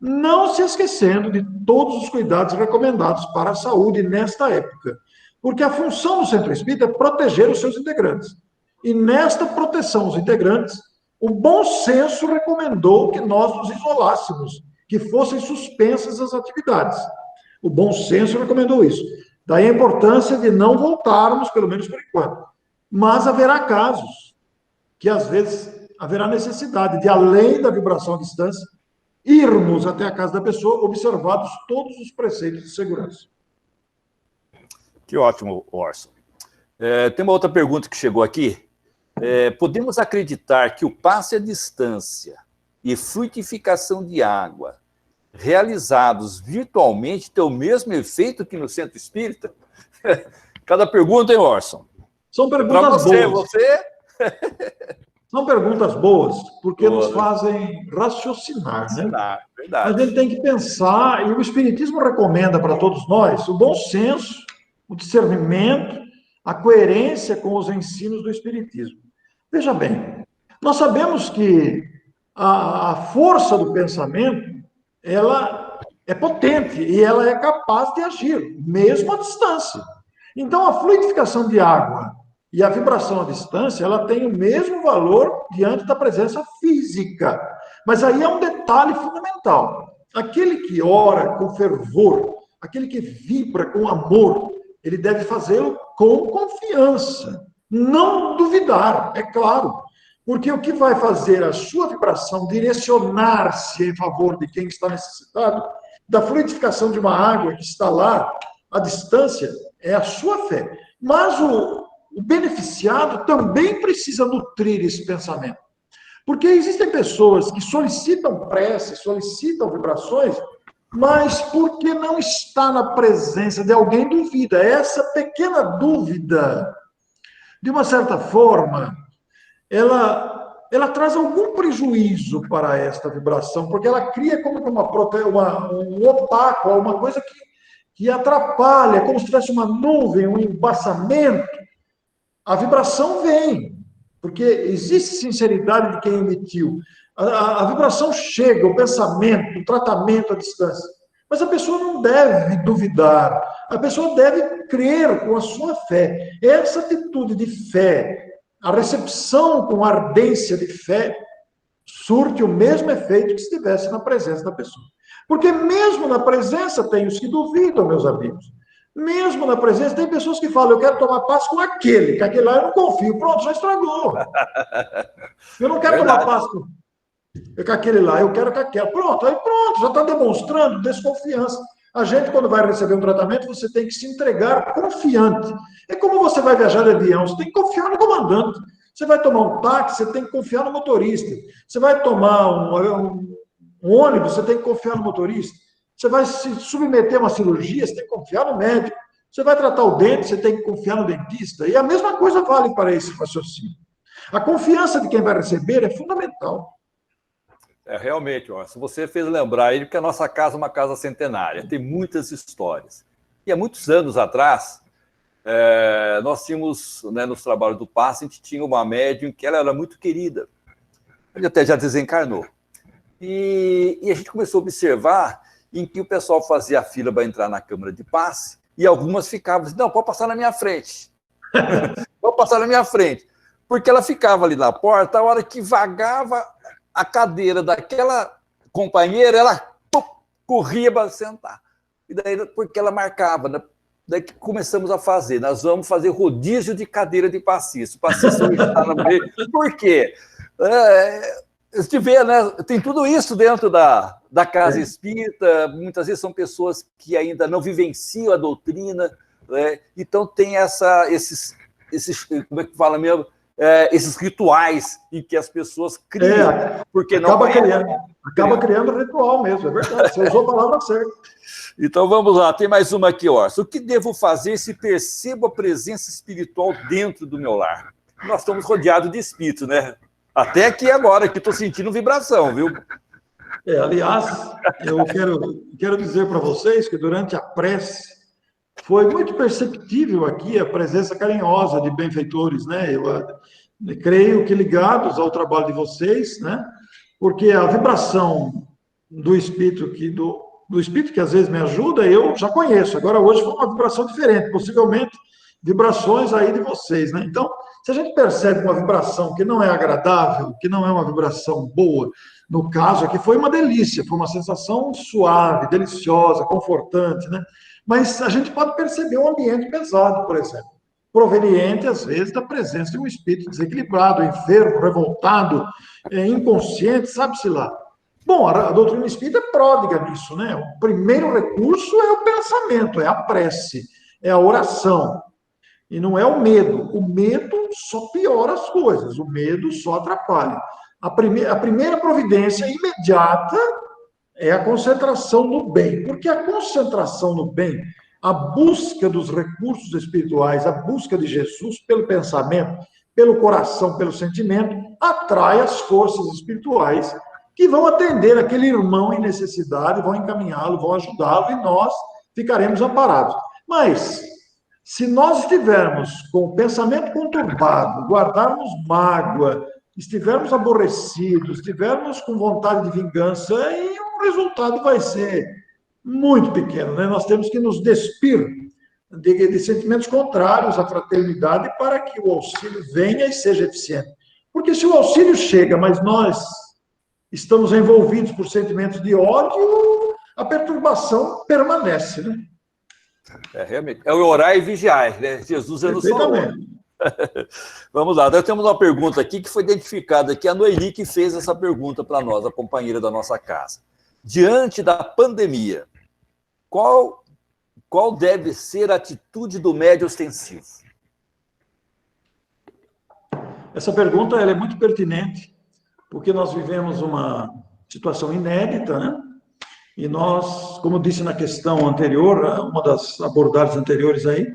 não se esquecendo de todos os cuidados recomendados para a saúde nesta época. Porque a função do Centro Espírita é proteger os seus integrantes. E nesta proteção aos integrantes, o bom senso recomendou que nós nos isolássemos, que fossem suspensas as atividades. O bom senso recomendou isso. Daí a importância de não voltarmos, pelo menos por enquanto. Mas haverá casos que, às vezes, haverá necessidade de, além da vibração à distância, irmos até a casa da pessoa, observados todos os preceitos de segurança. Que ótimo, Orson. Tem uma outra pergunta que chegou aqui. Podemos acreditar que o passe à distância e fluidificação de água realizados virtualmente têm o mesmo efeito que no Centro Espírita? Cada pergunta, hein, Orson? São perguntas boas. Você... São perguntas boas, porque nos fazem raciocinar, né? Verdade. A gente tem que pensar, e o Espiritismo recomenda para todos nós o bom senso, o discernimento, a coerência com os ensinos do Espiritismo. Veja bem, nós sabemos que a força do pensamento, ela é potente e ela é capaz de agir, mesmo à distância. Então, a fluidificação de água e a vibração à distância, ela tem o mesmo valor diante da presença física. Mas aí é um detalhe fundamental. Aquele que ora com fervor, aquele que vibra com amor, ele deve fazê-lo com confiança. Não duvidar, é claro. Porque o que vai fazer a sua vibração direcionar-se em favor de quem está necessitado, da fluidificação de uma água que está lá, à distância, é a sua fé. Mas o beneficiado também precisa nutrir esse pensamento. Porque existem pessoas que solicitam preces, solicitam vibrações, mas porque não está na presença de alguém, duvida. Essa pequena dúvida, de uma certa forma, ela traz algum prejuízo para esta vibração, porque ela cria como um opaco, uma coisa que atrapalha, como se tivesse uma nuvem, um embaçamento. A vibração vem, porque existe sinceridade de quem emitiu. A vibração chega, o pensamento, o tratamento à distância. Mas a pessoa não deve duvidar, a pessoa deve crer com a sua fé. Essa atitude de fé, a recepção com ardência de fé, surte o mesmo efeito que se estivesse na presença da pessoa. Porque mesmo na presença tem os que duvidam, meus amigos. Mesmo na presença, tem pessoas que falam, eu quero tomar passe com aquele, que aquele lá eu não confio. Pronto, já estragou. Eu não quero tomar passe com aquele lá, eu quero com aquele. Pronto, já está demonstrando desconfiança. A gente, quando vai receber um tratamento, você tem que se entregar confiante. É como você vai viajar de avião, você tem que confiar no comandante. Você vai tomar um táxi, você tem que confiar no motorista. Você vai tomar um ônibus, você tem que confiar no motorista. Você vai se submeter a uma cirurgia, você tem que confiar no médico. Você vai tratar o dente, você tem que confiar no dentista. E a mesma coisa vale para esse raciocínio. A confiança de quem vai receber é fundamental. Realmente, Orson, você fez lembrar ele que a nossa casa é uma casa centenária, tem muitas histórias. E há muitos anos atrás, nós tínhamos, nos trabalhos do passe, a gente tinha uma médium que ela era muito querida. Ele até já desencarnou. E a gente começou a observar em que o pessoal fazia a fila para entrar na câmara de passe e algumas ficavam assim, não, pode passar na minha frente. Pode passar na minha frente. Porque ela ficava ali na porta, a hora que vagava a cadeira daquela companheira, ela corria para sentar. E daí, porque ela marcava, né? Daí que começamos a fazer, nós vamos fazer rodízio de cadeira de passista. O passista está no meio. Por quê? Você vê, né? Tem tudo isso dentro da casa espírita, muitas vezes são pessoas que ainda não vivenciam a doutrina, né? Então tem esses, como é que fala mesmo? Esses rituais em que as pessoas criam, porque não acaba criando ritual mesmo, é verdade, você usou a palavra certa. Então vamos lá, tem mais uma aqui, Orson. O que devo fazer se percebo a presença espiritual dentro do meu lar? Nós estamos rodeados de espíritos, né? Até aqui agora, que estou sentindo vibração, viu? Aliás, eu quero dizer para vocês que durante a prece foi muito perceptível aqui a presença carinhosa de benfeitores, né? Eu creio que ligados ao trabalho de vocês, né? Porque a vibração do espírito do espírito que às vezes me ajuda, eu já conheço. Agora hoje foi uma vibração diferente, possivelmente vibrações aí de vocês, né? Então, se a gente percebe uma vibração que não é agradável, que não é uma vibração boa, no caso aqui foi uma delícia, foi uma sensação suave, deliciosa, confortante, né? Mas a gente pode perceber um ambiente pesado, por exemplo, proveniente, às vezes, da presença de um espírito desequilibrado, enfermo, revoltado, inconsciente, sabe-se lá. Bom, a doutrina espírita é pródiga nisso, né? O primeiro recurso é o pensamento, é a prece, é a oração. E não é o medo. O medo só piora as coisas, o medo só atrapalha. A primeira providência imediata é a concentração no bem, porque a concentração no bem, a busca dos recursos espirituais, a busca de Jesus pelo pensamento, pelo coração, pelo sentimento, atrai as forças espirituais que vão atender aquele irmão em necessidade, vão encaminhá-lo, vão ajudá-lo e nós ficaremos amparados. Mas, se nós estivermos com o pensamento conturbado, guardarmos mágoa, estivermos aborrecidos, estivermos com vontade de vingança, aí o resultado vai ser muito pequeno, né? Nós temos que nos despir de sentimentos contrários à fraternidade para que o auxílio venha e seja eficiente. Porque se o auxílio chega, mas nós estamos envolvidos por sentimentos de ódio, a perturbação permanece, né? Realmente. É o orar e vigiar, né? Jesus nos falou. Vamos lá, nós temos uma pergunta aqui que foi identificada aqui, a Noeli que fez essa pergunta para nós, a companheira da nossa casa. Diante da pandemia, qual deve ser a atitude do médium ostensivo? Essa pergunta ela é muito pertinente, porque nós vivemos uma situação inédita, né? E nós, como disse na questão anterior, uma das abordagens anteriores aí,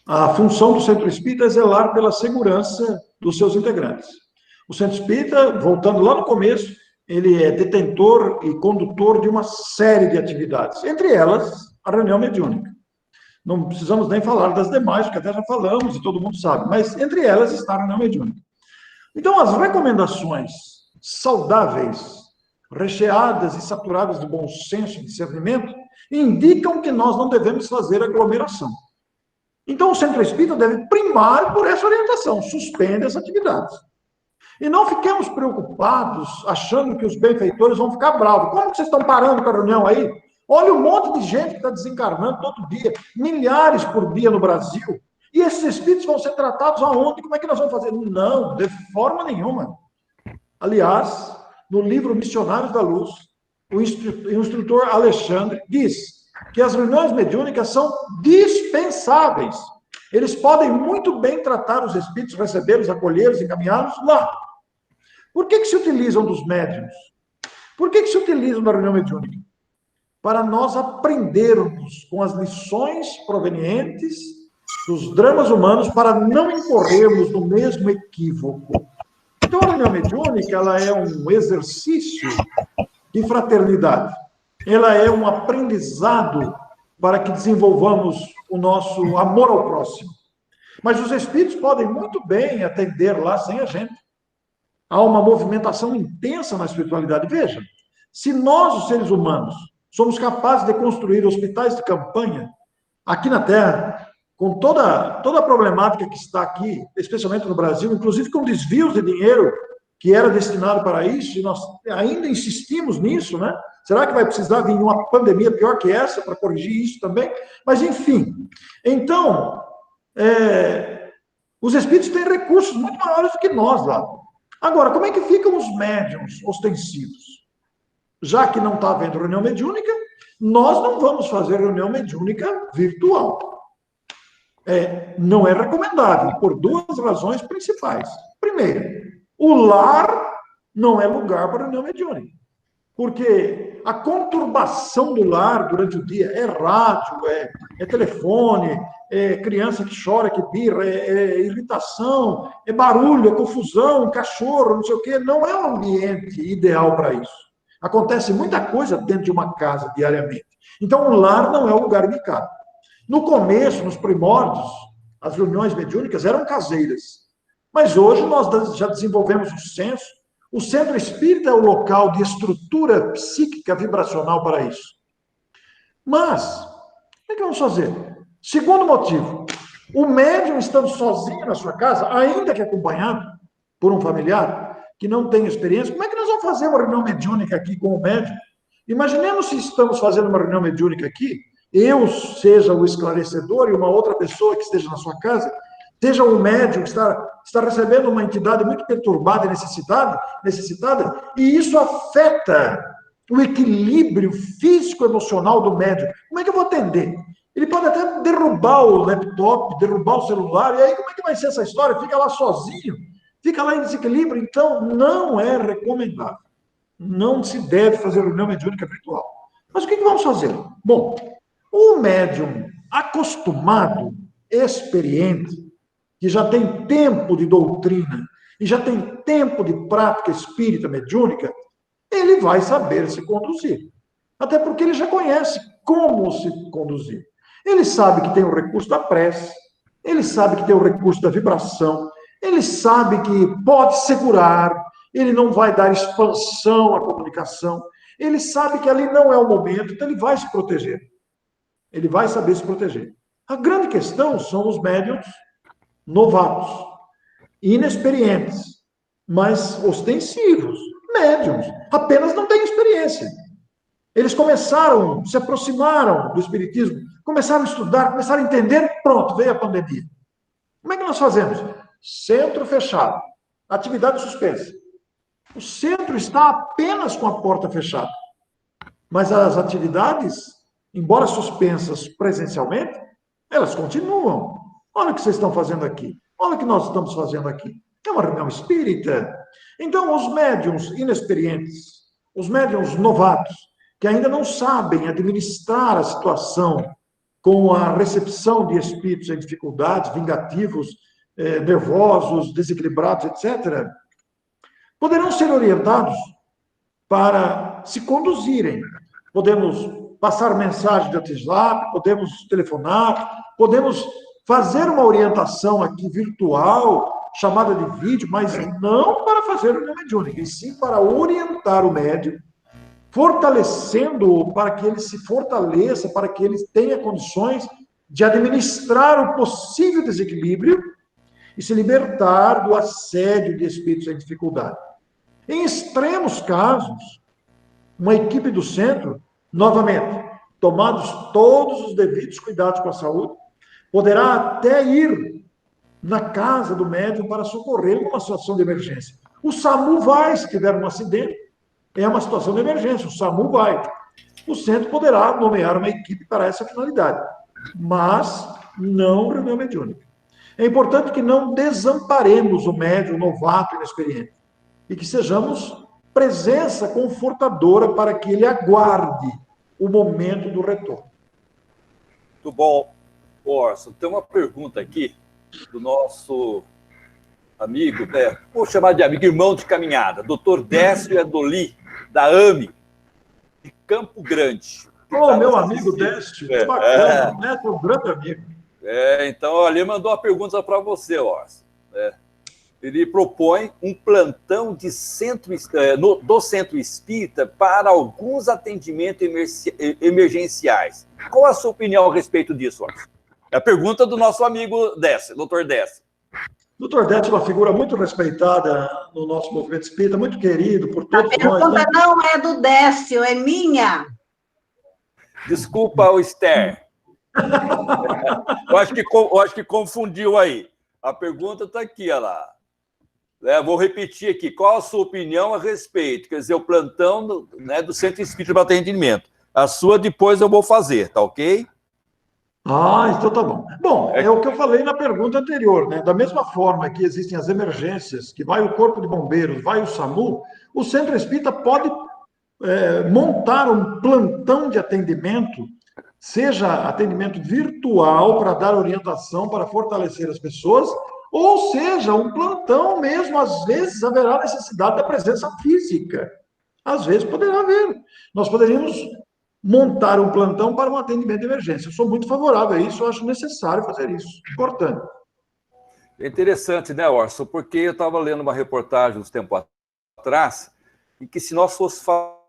a função do Centro Espírita é zelar pela segurança dos seus integrantes. O Centro Espírita, voltando lá no começo, ele é detentor e condutor de uma série de atividades, entre elas a reunião mediúnica. Não precisamos nem falar das demais, porque até já falamos e todo mundo sabe, mas entre elas está a reunião mediúnica. Então, as recomendações saudáveis, recheadas e saturadas de bom senso e discernimento, indicam que nós não devemos fazer aglomeração. Então, o Centro Espírita deve primar por essa orientação, suspende as atividades. E não fiquemos preocupados, achando que os benfeitores vão ficar bravos. Como que vocês estão parando com a reunião aí? Olha um monte de gente que está desencarnando todo dia, milhares por dia no Brasil. E esses espíritos vão ser tratados aonde? Como é que nós vamos fazer? Não, de forma nenhuma. Aliás, no livro Missionários da Luz, o instrutor Alexandre diz que as reuniões mediúnicas são dispensáveis. Eles podem muito bem tratar os espíritos, recebê-los, acolhê-los, encaminhá-los lá. Por que se utilizam dos médiuns? Por que se utilizam da reunião mediúnica? Para nós aprendermos com as lições provenientes dos dramas humanos para não incorrermos no mesmo equívoco. Então, a reunião mediúnica ela é um exercício de fraternidade. Ela é um aprendizado para que desenvolvamos o nosso amor ao próximo. Mas os espíritos podem muito bem atender lá sem a gente. Há uma movimentação intensa na espiritualidade. Veja, se nós, os seres humanos, somos capazes de construir hospitais de campanha aqui na Terra, com toda a problemática que está aqui, especialmente no Brasil, inclusive com desvios de dinheiro que era destinado para isso, e nós ainda insistimos nisso, né? Será que vai precisar vir uma pandemia pior que essa para corrigir isso também? Mas, enfim. Então, os espíritos têm recursos muito maiores do que nós lá. Agora, como é que ficam os médiums ostensivos? Já que não está havendo reunião mediúnica, nós não vamos fazer reunião mediúnica virtual. Não é recomendável, por duas razões principais. Primeiro, o lar não é lugar para reunião mediúnica. Porque a conturbação do lar durante o dia é rádio, é telefone, é criança que chora, que birra, é irritação, é barulho, é confusão, cachorro, não sei o quê. Não é um ambiente ideal para isso. Acontece muita coisa dentro de uma casa diariamente. Então, o lar não é o lugar indicado. No começo, nos primórdios, as reuniões mediúnicas eram caseiras. Mas hoje nós já desenvolvemos o senso. O centro espírita é o local de estrutura psíquica vibracional para isso. Mas, o que vamos fazer? Segundo motivo, o médium estando sozinho na sua casa, ainda que acompanhado por um familiar que não tem experiência, como é que nós vamos fazer uma reunião mediúnica aqui com o médium? Imaginemos se estamos fazendo uma reunião mediúnica aqui, eu seja o esclarecedor e uma outra pessoa que esteja na sua casa, seja um médium que está recebendo uma entidade muito perturbada e necessitada, e isso afeta o equilíbrio físico-emocional do médium. Como é que eu vou atender? Ele pode até derrubar o laptop, derrubar o celular, e aí como é que vai ser essa história? Fica lá sozinho, fica lá em desequilíbrio. Então, não é recomendável. Não se deve fazer reunião mediúnica virtual. Mas o que vamos fazer? Bom, o médium acostumado, experiente, que já tem tempo de doutrina e já tem tempo de prática espírita mediúnica, ele vai saber se conduzir. Até porque ele já conhece como se conduzir. Ele sabe que tem o recurso da prece, ele sabe que tem o recurso da vibração, ele sabe que pode segurar, ele não vai dar expansão à comunicação, ele sabe que ali não é o momento, então ele vai se proteger. Ele vai saber se proteger. A grande questão são os médiums novatos, inexperientes, mas ostensivos, médiums, apenas não têm experiência. Eles começaram, se aproximaram do espiritismo, começaram a estudar, começaram a entender, pronto, veio a pandemia. Como é que nós fazemos? Centro fechado, atividade suspensa. O centro está apenas com a porta fechada, mas as atividades, embora suspensas presencialmente, elas continuam. Olha o que vocês estão fazendo aqui. Olha o que nós estamos fazendo aqui. É uma reunião espírita. Então, os médiuns inexperientes, os médiuns novatos, que ainda não sabem administrar a situação com a recepção de espíritos em dificuldades, vingativos, nervosos, desequilibrados, etc., poderão ser orientados para se conduzirem. Podemos passar mensagem de WhatsApp, podemos telefonar, podemos fazer uma orientação aqui virtual, chamada de vídeo, mas não para fazer reunião mediúnica, e sim para orientar o médium, fortalecendo-o para que ele se fortaleça, para que ele tenha condições de administrar o possível desequilíbrio e se libertar do assédio de espíritos em dificuldade. Em extremos casos, uma equipe do centro, novamente, tomados todos os devidos cuidados com a saúde, poderá até ir na casa do médium para socorrer numa situação de emergência. O SAMU vai, se tiver um acidente, é uma situação de emergência, o SAMU vai. O centro poderá nomear uma equipe para essa finalidade, mas não reunião mediúnica. É importante que não desamparemos o médium novato e inexperiente e que sejamos presença confortadora para que ele aguarde o momento do retorno. Muito bom, Orson. Tem uma pergunta aqui do nosso amigo, vou chamar de amigo, irmão de caminhada, Dr. Décio Edoli, da AME, de Campo Grande. Meu amigo Décio, que bacana, né? Um grande amigo. Então, ele mandou uma pergunta para você, Orson. Ele propõe um plantão de do Centro Espírita para alguns atendimentos emergenciais. Qual a sua opinião a respeito disso, Orson? É a pergunta do nosso amigo Décio, Dr. Décio. Dr. Décio é uma figura muito respeitada no nosso movimento espírita, muito querido por todos nós. A pergunta não é do Décio, é minha. Desculpa, o Esther. Eu acho que confundiu aí. A pergunta está aqui, olha lá. Vou repetir aqui. Qual a sua opinião a respeito? Quer dizer, o plantão do Centro Espírita para Atendimento. A sua depois eu vou fazer, tá ok? Então tá bom. Bom, é o que eu falei na pergunta anterior, né? Da mesma forma que existem as emergências, que vai o Corpo de Bombeiros, vai o SAMU, o Centro Espírita pode montar um plantão de atendimento, seja atendimento virtual para dar orientação, para fortalecer as pessoas, ou seja, um plantão mesmo. Às vezes haverá necessidade da presença física. Às vezes poderá haver. Nós poderíamos montar um plantão para um atendimento de emergência. Eu sou muito favorável a isso, eu acho necessário fazer isso. Importante. É interessante, né, Orson? Porque eu estava lendo uma reportagem uns tempos atrás, em que se nós fosse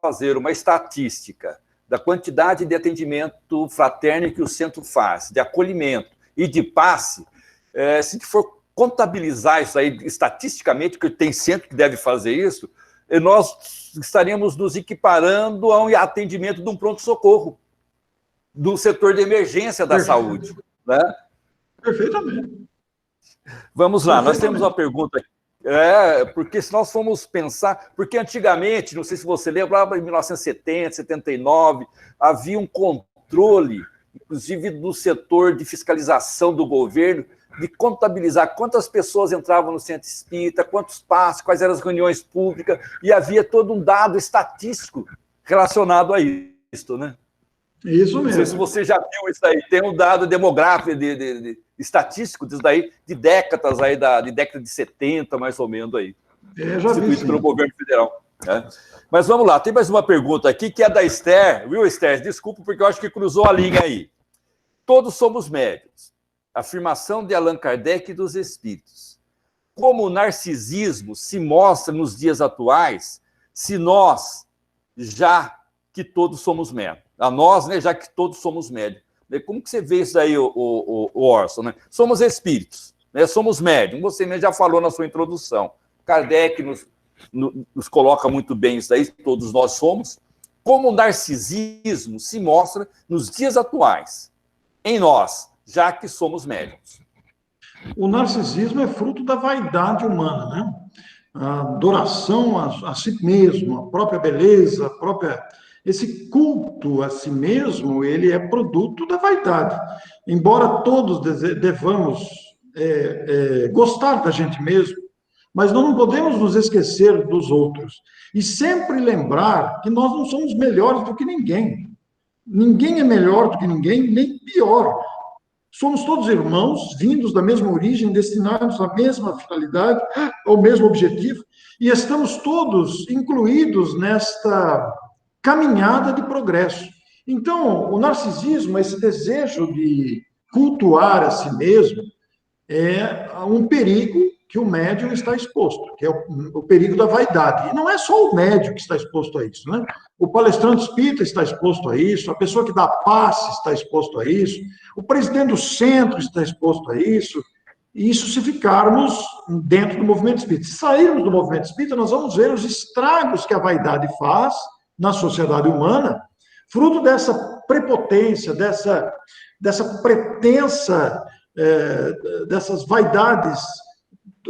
fazer uma estatística da quantidade de atendimento fraterno que o centro faz, de acolhimento e de passe, se for contabilizar isso aí estatisticamente, que tem centro que deve fazer isso, nós estaríamos nos equiparando a um atendimento de um pronto-socorro, do setor de emergência da saúde. Né? Perfeitamente. Vamos lá, nós temos uma pergunta aqui. Porque se nós formos pensar... Porque antigamente, não sei se você lembra, em 1970, 79, havia um controle, inclusive do setor de fiscalização do governo, de contabilizar quantas pessoas entravam no centro espírita, quantos passos, quais eram as reuniões públicas, e havia todo um dado estatístico relacionado a isso, né? Isso mesmo. Não sei se você já viu isso aí, tem um dado demográfico, estatístico disso daí, de décadas aí, de década de 70, mais ou menos aí. Já vi, pelo governo federal. Né? Mas vamos lá, tem mais uma pergunta aqui, que é da Esther. Viu, Esther? Desculpa, porque eu acho que cruzou a linha aí. Todos somos médiuns. Afirmação de Allan Kardec e dos Espíritos. Como o narcisismo se mostra nos dias atuais, se nós, já que todos somos médiuns, a nós, né, já que todos somos médiuns. Como que você vê isso aí, o Orson? Né? Somos espíritos, né? Somos médiuns, você mesmo já falou na sua introdução. Kardec nos coloca muito bem isso aí, todos nós somos. Como o narcisismo se mostra nos dias atuais, em nós, já que somos médiuns. O narcisismo é fruto da vaidade humana, né? A adoração a si mesmo, a própria beleza, esse culto a si mesmo, ele é produto da vaidade. Embora todos devamos gostar da gente mesmo, mas nós não podemos nos esquecer dos outros. E sempre lembrar que nós não somos melhores do que ninguém. Ninguém é melhor do que ninguém, nem pior. Somos todos irmãos, vindos da mesma origem, destinados à mesma finalidade, ao mesmo objetivo, e estamos todos incluídos nesta caminhada de progresso. Então, o narcisismo, esse desejo de cultuar a si mesmo, é um perigo que o médium está exposto, que é o perigo da vaidade. E não é só o médium que está exposto a isso, né? O palestrante espírita está exposto a isso, a pessoa que dá passe está exposto a isso, o presidente do centro está exposto a isso, e isso se ficarmos dentro do movimento espírita. Se sairmos do movimento espírita, nós vamos ver os estragos que a vaidade faz na sociedade humana, fruto dessa prepotência, dessa pretensa, dessas vaidades,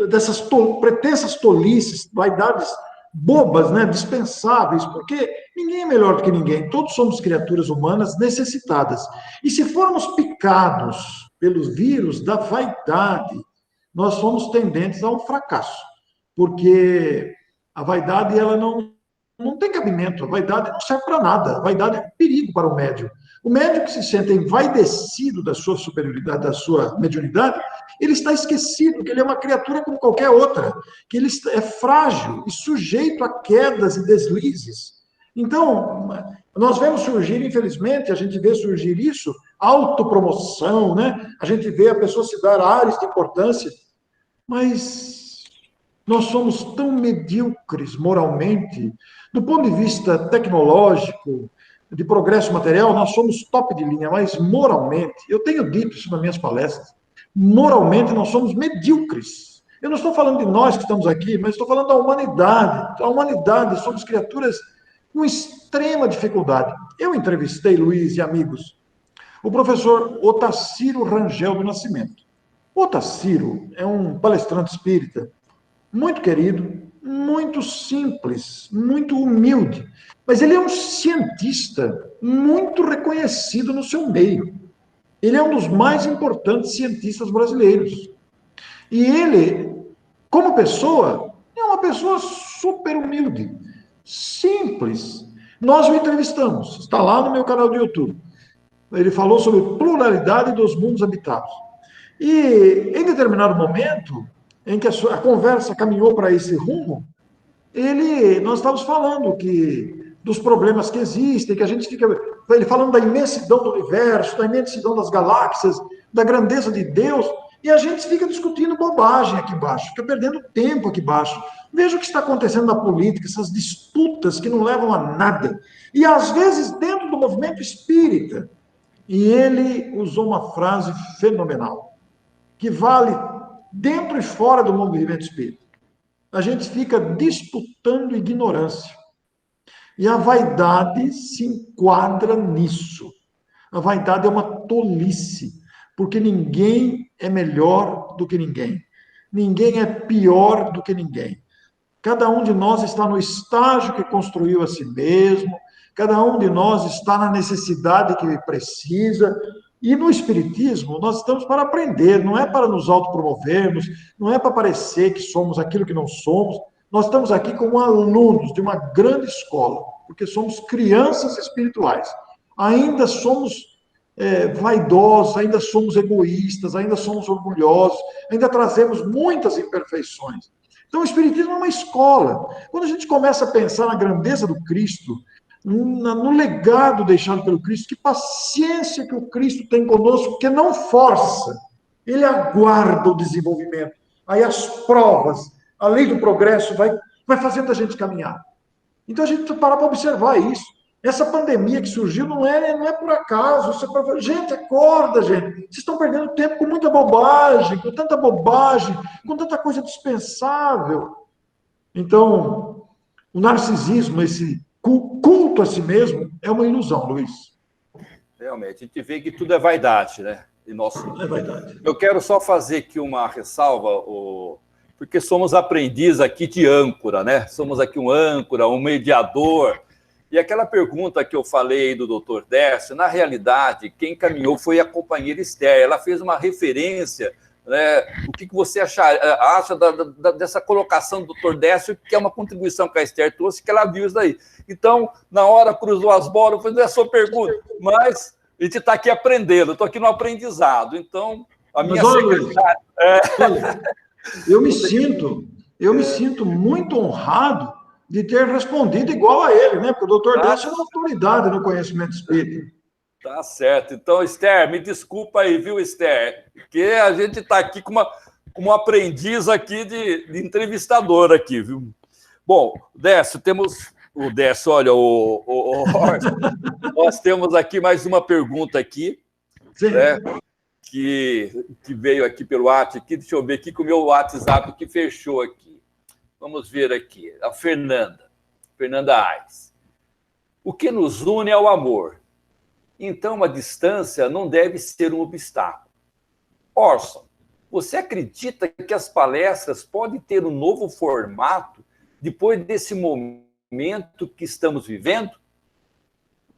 dessas pretensas tolices, vaidades bobas, né, dispensáveis, porque ninguém é melhor do que ninguém, todos somos criaturas humanas necessitadas. E se formos picados pelo vírus da vaidade, nós somos tendentes ao fracasso, porque a vaidade, ela não tem cabimento, a vaidade não serve para nada, a vaidade é um perigo para o médium. O médium que se sente envaidecido da sua superioridade, da sua mediunidade, ele está esquecido que ele é uma criatura como qualquer outra, que ele é frágil e sujeito a quedas e deslizes. Então, nós vemos surgir, infelizmente, a gente vê surgir isso, autopromoção, né? A gente vê a pessoa se dar ares de importância, mas nós somos tão medíocres moralmente, do ponto de vista tecnológico, de progresso material, nós somos top de linha, mas moralmente, eu tenho dito isso nas minhas palestras, moralmente nós somos medíocres. Eu não estou falando de nós que estamos aqui, mas estou falando da humanidade. A humanidade, somos criaturas com extrema dificuldade. Eu entrevistei, Luiz e amigos, o professor Otacílio Rangel do Nascimento. Otacílio é um palestrante espírita muito querido, muito simples, muito humilde. Mas ele é um cientista muito reconhecido no seu meio. Ele é um dos mais importantes cientistas brasileiros. E ele, como pessoa, é uma pessoa super humilde, simples. Nós o entrevistamos, está lá no meu canal do YouTube. Ele falou sobre pluralidade dos mundos habitados. E em determinado momento, em que a conversa caminhou para esse rumo, nós estávamos falando dos problemas que existem, que a gente fica, ele falando da imensidão do universo, da imensidão das galáxias, da grandeza de Deus, e a gente fica discutindo bobagem aqui embaixo, fica perdendo tempo aqui embaixo. Veja o que está acontecendo na política, essas disputas que não levam a nada. E às vezes dentro do movimento espírita. E ele usou uma frase fenomenal, que vale dentro e fora do movimento espírita. A gente fica disputando ignorância. E a vaidade se enquadra nisso. A vaidade é uma tolice, porque ninguém é melhor do que ninguém. Ninguém é pior do que ninguém. Cada um de nós está no estágio que construiu a si mesmo, cada um de nós está na necessidade que precisa. E no Espiritismo, nós estamos para aprender, não é para nos autopromovermos, não é para parecer que somos aquilo que não somos. Nós estamos aqui como alunos de uma grande escola, porque somos crianças espirituais. Ainda somos vaidosos, ainda somos egoístas, ainda somos orgulhosos, ainda trazemos muitas imperfeições. Então, o Espiritismo é uma escola. Quando a gente começa a pensar na grandeza do Cristo, no legado deixado pelo Cristo, que paciência que o Cristo tem conosco, porque não força, ele aguarda o desenvolvimento. Aí as provas, a lei do progresso vai fazendo a gente caminhar. Então a gente precisa parar para observar isso. Essa pandemia que surgiu não é por acaso. Gente, acorda, gente. Vocês estão perdendo tempo com muita bobagem, com tanta coisa dispensável. Então, o narcisismo, esse culto a si mesmo, é uma ilusão, Luiz. Realmente, a gente vê que tudo é vaidade, né? E É verdade. Eu quero só fazer aqui uma ressalva, porque somos aprendizes aqui de âncora, né? Somos aqui um âncora, um mediador. E aquela pergunta que eu falei do Dr. Décio, na realidade, quem caminhou foi a companheira Esther. Ela fez uma referência, né? O que você acha dessa colocação do Dr. Décio, que é uma contribuição que a Esther trouxe, que ela viu isso daí. Então, na hora cruzou as bolas, foi a sua pergunta, mas a gente está aqui aprendendo, estou aqui no aprendizado. Então, a minha secretária... Olha, eu me sinto muito honrado de ter respondido igual a ele, né? Porque o doutor Décio é uma autoridade no conhecimento espírita. Tá certo. Então, Esther, me desculpa aí, viu, Esther? Porque a gente está aqui com uma aprendiz aqui de entrevistador aqui, viu? Bom, Décio, temos... O Décio, olha, nós temos aqui mais uma pergunta aqui, né, que veio aqui pelo WhatsApp, aqui, deixa eu ver aqui com o meu WhatsApp que fechou aqui. Vamos ver aqui, a Fernanda Aires. O que nos une é o amor. Então, a distância não deve ser um obstáculo. Orson, você acredita que as palestras podem ter um novo formato depois desse momento que estamos vivendo?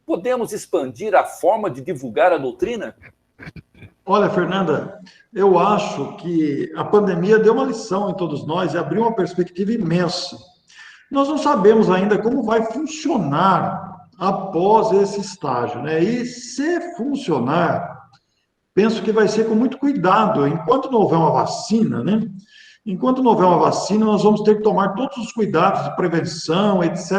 Podemos expandir a forma de divulgar a doutrina? Olha, Fernanda, eu acho que a pandemia deu uma lição em todos nós e abriu uma perspectiva imensa. Nós não sabemos ainda como vai funcionar após esse estágio, né? E se funcionar, penso que vai ser com muito cuidado. Enquanto não houver uma vacina, né? Enquanto não houver uma vacina, nós vamos ter que tomar todos os cuidados de prevenção, etc.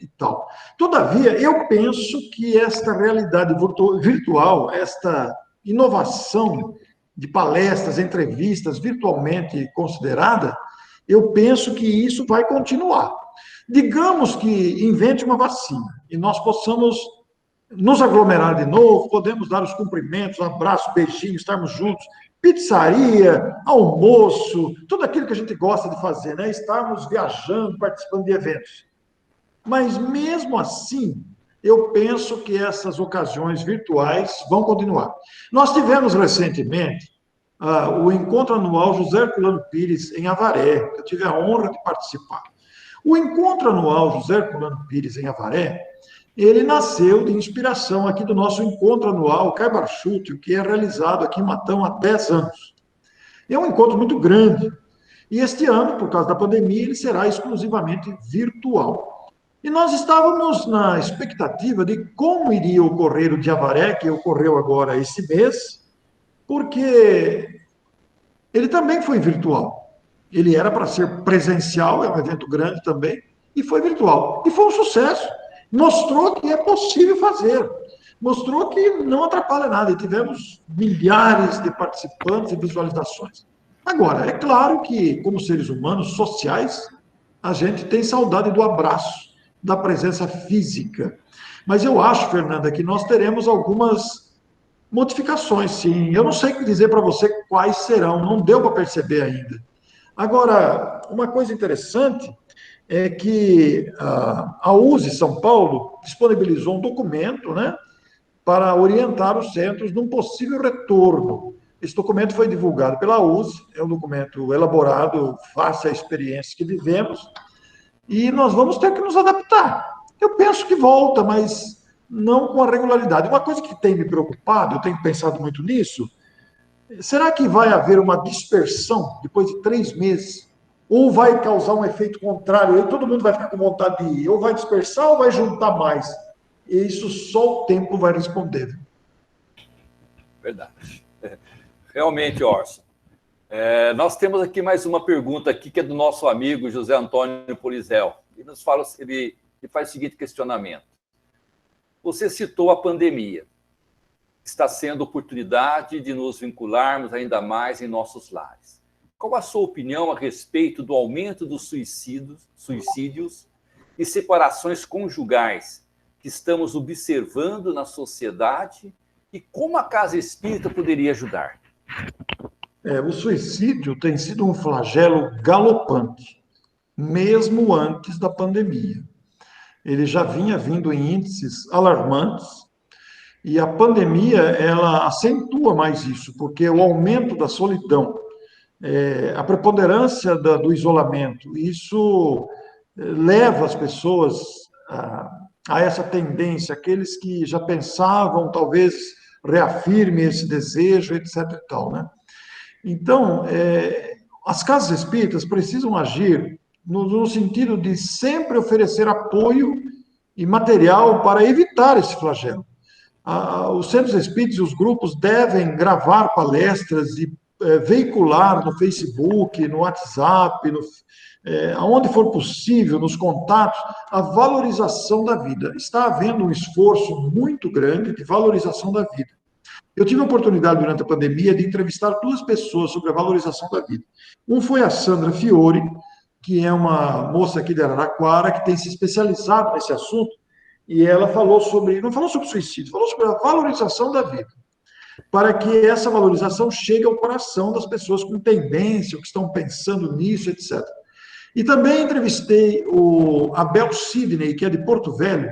e tal. Todavia, eu penso que esta realidade virtual, esta inovação de palestras, entrevistas virtualmente considerada, eu penso que isso vai continuar. Digamos que invente uma vacina e nós possamos nos aglomerar de novo, podemos dar os cumprimentos, abraço, beijinho, estarmos juntos, pizzaria, almoço, tudo aquilo que a gente gosta de fazer, né? Estarmos viajando, participando de eventos. Mas mesmo assim, eu penso que essas ocasiões virtuais vão continuar. Nós tivemos recentemente o encontro anual José Herculano Pires, em Avaré, que eu tive a honra de participar. O encontro anual José Herculano Pires, em Avaré, ele nasceu de inspiração aqui do nosso encontro anual Caibar Chútil, que é realizado aqui em Matão há 10 anos. É um encontro muito grande. E este ano, por causa da pandemia, ele será exclusivamente virtual. E nós estávamos na expectativa de como iria ocorrer o de Avaré, que ocorreu agora esse mês, porque ele também foi virtual. Ele era para ser presencial, é um evento grande também, e foi virtual. E foi um sucesso. Mostrou que é possível fazer. Mostrou que não atrapalha nada. E tivemos milhares de participantes e visualizações. Agora, é claro que, como seres humanos sociais, a gente tem saudade do abraço, da presença física. Mas eu acho, Fernanda, que nós teremos algumas modificações, sim. Eu não sei dizer para você quais serão, não deu para perceber ainda. Agora, uma coisa interessante é que a USE São Paulo disponibilizou um documento, né, para orientar os centros num possível retorno. Esse documento foi divulgado pela USE, é um documento elaborado face à experiência que vivemos, e nós vamos ter que nos adaptar. Eu penso que volta, mas não com a regularidade. Uma coisa que tem me preocupado, eu tenho pensado muito nisso, será que vai haver uma dispersão depois de 3 meses? Ou vai causar um efeito contrário? Aí todo mundo vai ficar com vontade de ir. Ou vai dispersar ou vai juntar mais? E isso só o tempo vai responder. Verdade. Realmente, Orson. Nós temos aqui mais uma pergunta aqui, que é do nosso amigo José Antônio Polizel. Ele faz o seguinte questionamento. Você citou a pandemia. Está sendo oportunidade de nos vincularmos ainda mais em nossos lares. Qual a sua opinião a respeito do aumento dos suicídios e separações conjugais que estamos observando na sociedade e como a Casa Espírita poderia ajudar? O suicídio tem sido um flagelo galopante, mesmo antes da pandemia. Ele já vinha vindo em índices alarmantes e a pandemia ela acentua mais isso, porque o aumento da solidão, a preponderância do isolamento, isso leva as pessoas a essa tendência, aqueles que já pensavam, talvez reafirme esse desejo, etc. e tal, né? Então, as casas espíritas precisam agir no sentido de sempre oferecer apoio e material para evitar esse flagelo. Os centros espíritas e os grupos devem gravar palestras e veicular no Facebook, no WhatsApp, aonde for possível, nos contatos, a valorização da vida. Está havendo um esforço muito grande de valorização da vida. Eu tive a oportunidade, durante a pandemia, de entrevistar 2 pessoas sobre a valorização da vida. Um foi a Sandra Fiore, que é uma moça aqui de Araraquara, que tem se especializado nesse assunto, e ela falou não falou sobre suicídio, falou sobre a valorização da vida, para que essa valorização chegue ao coração das pessoas com tendência, que estão pensando nisso, etc. E também entrevistei o Abel Sidney, que é de Porto Velho,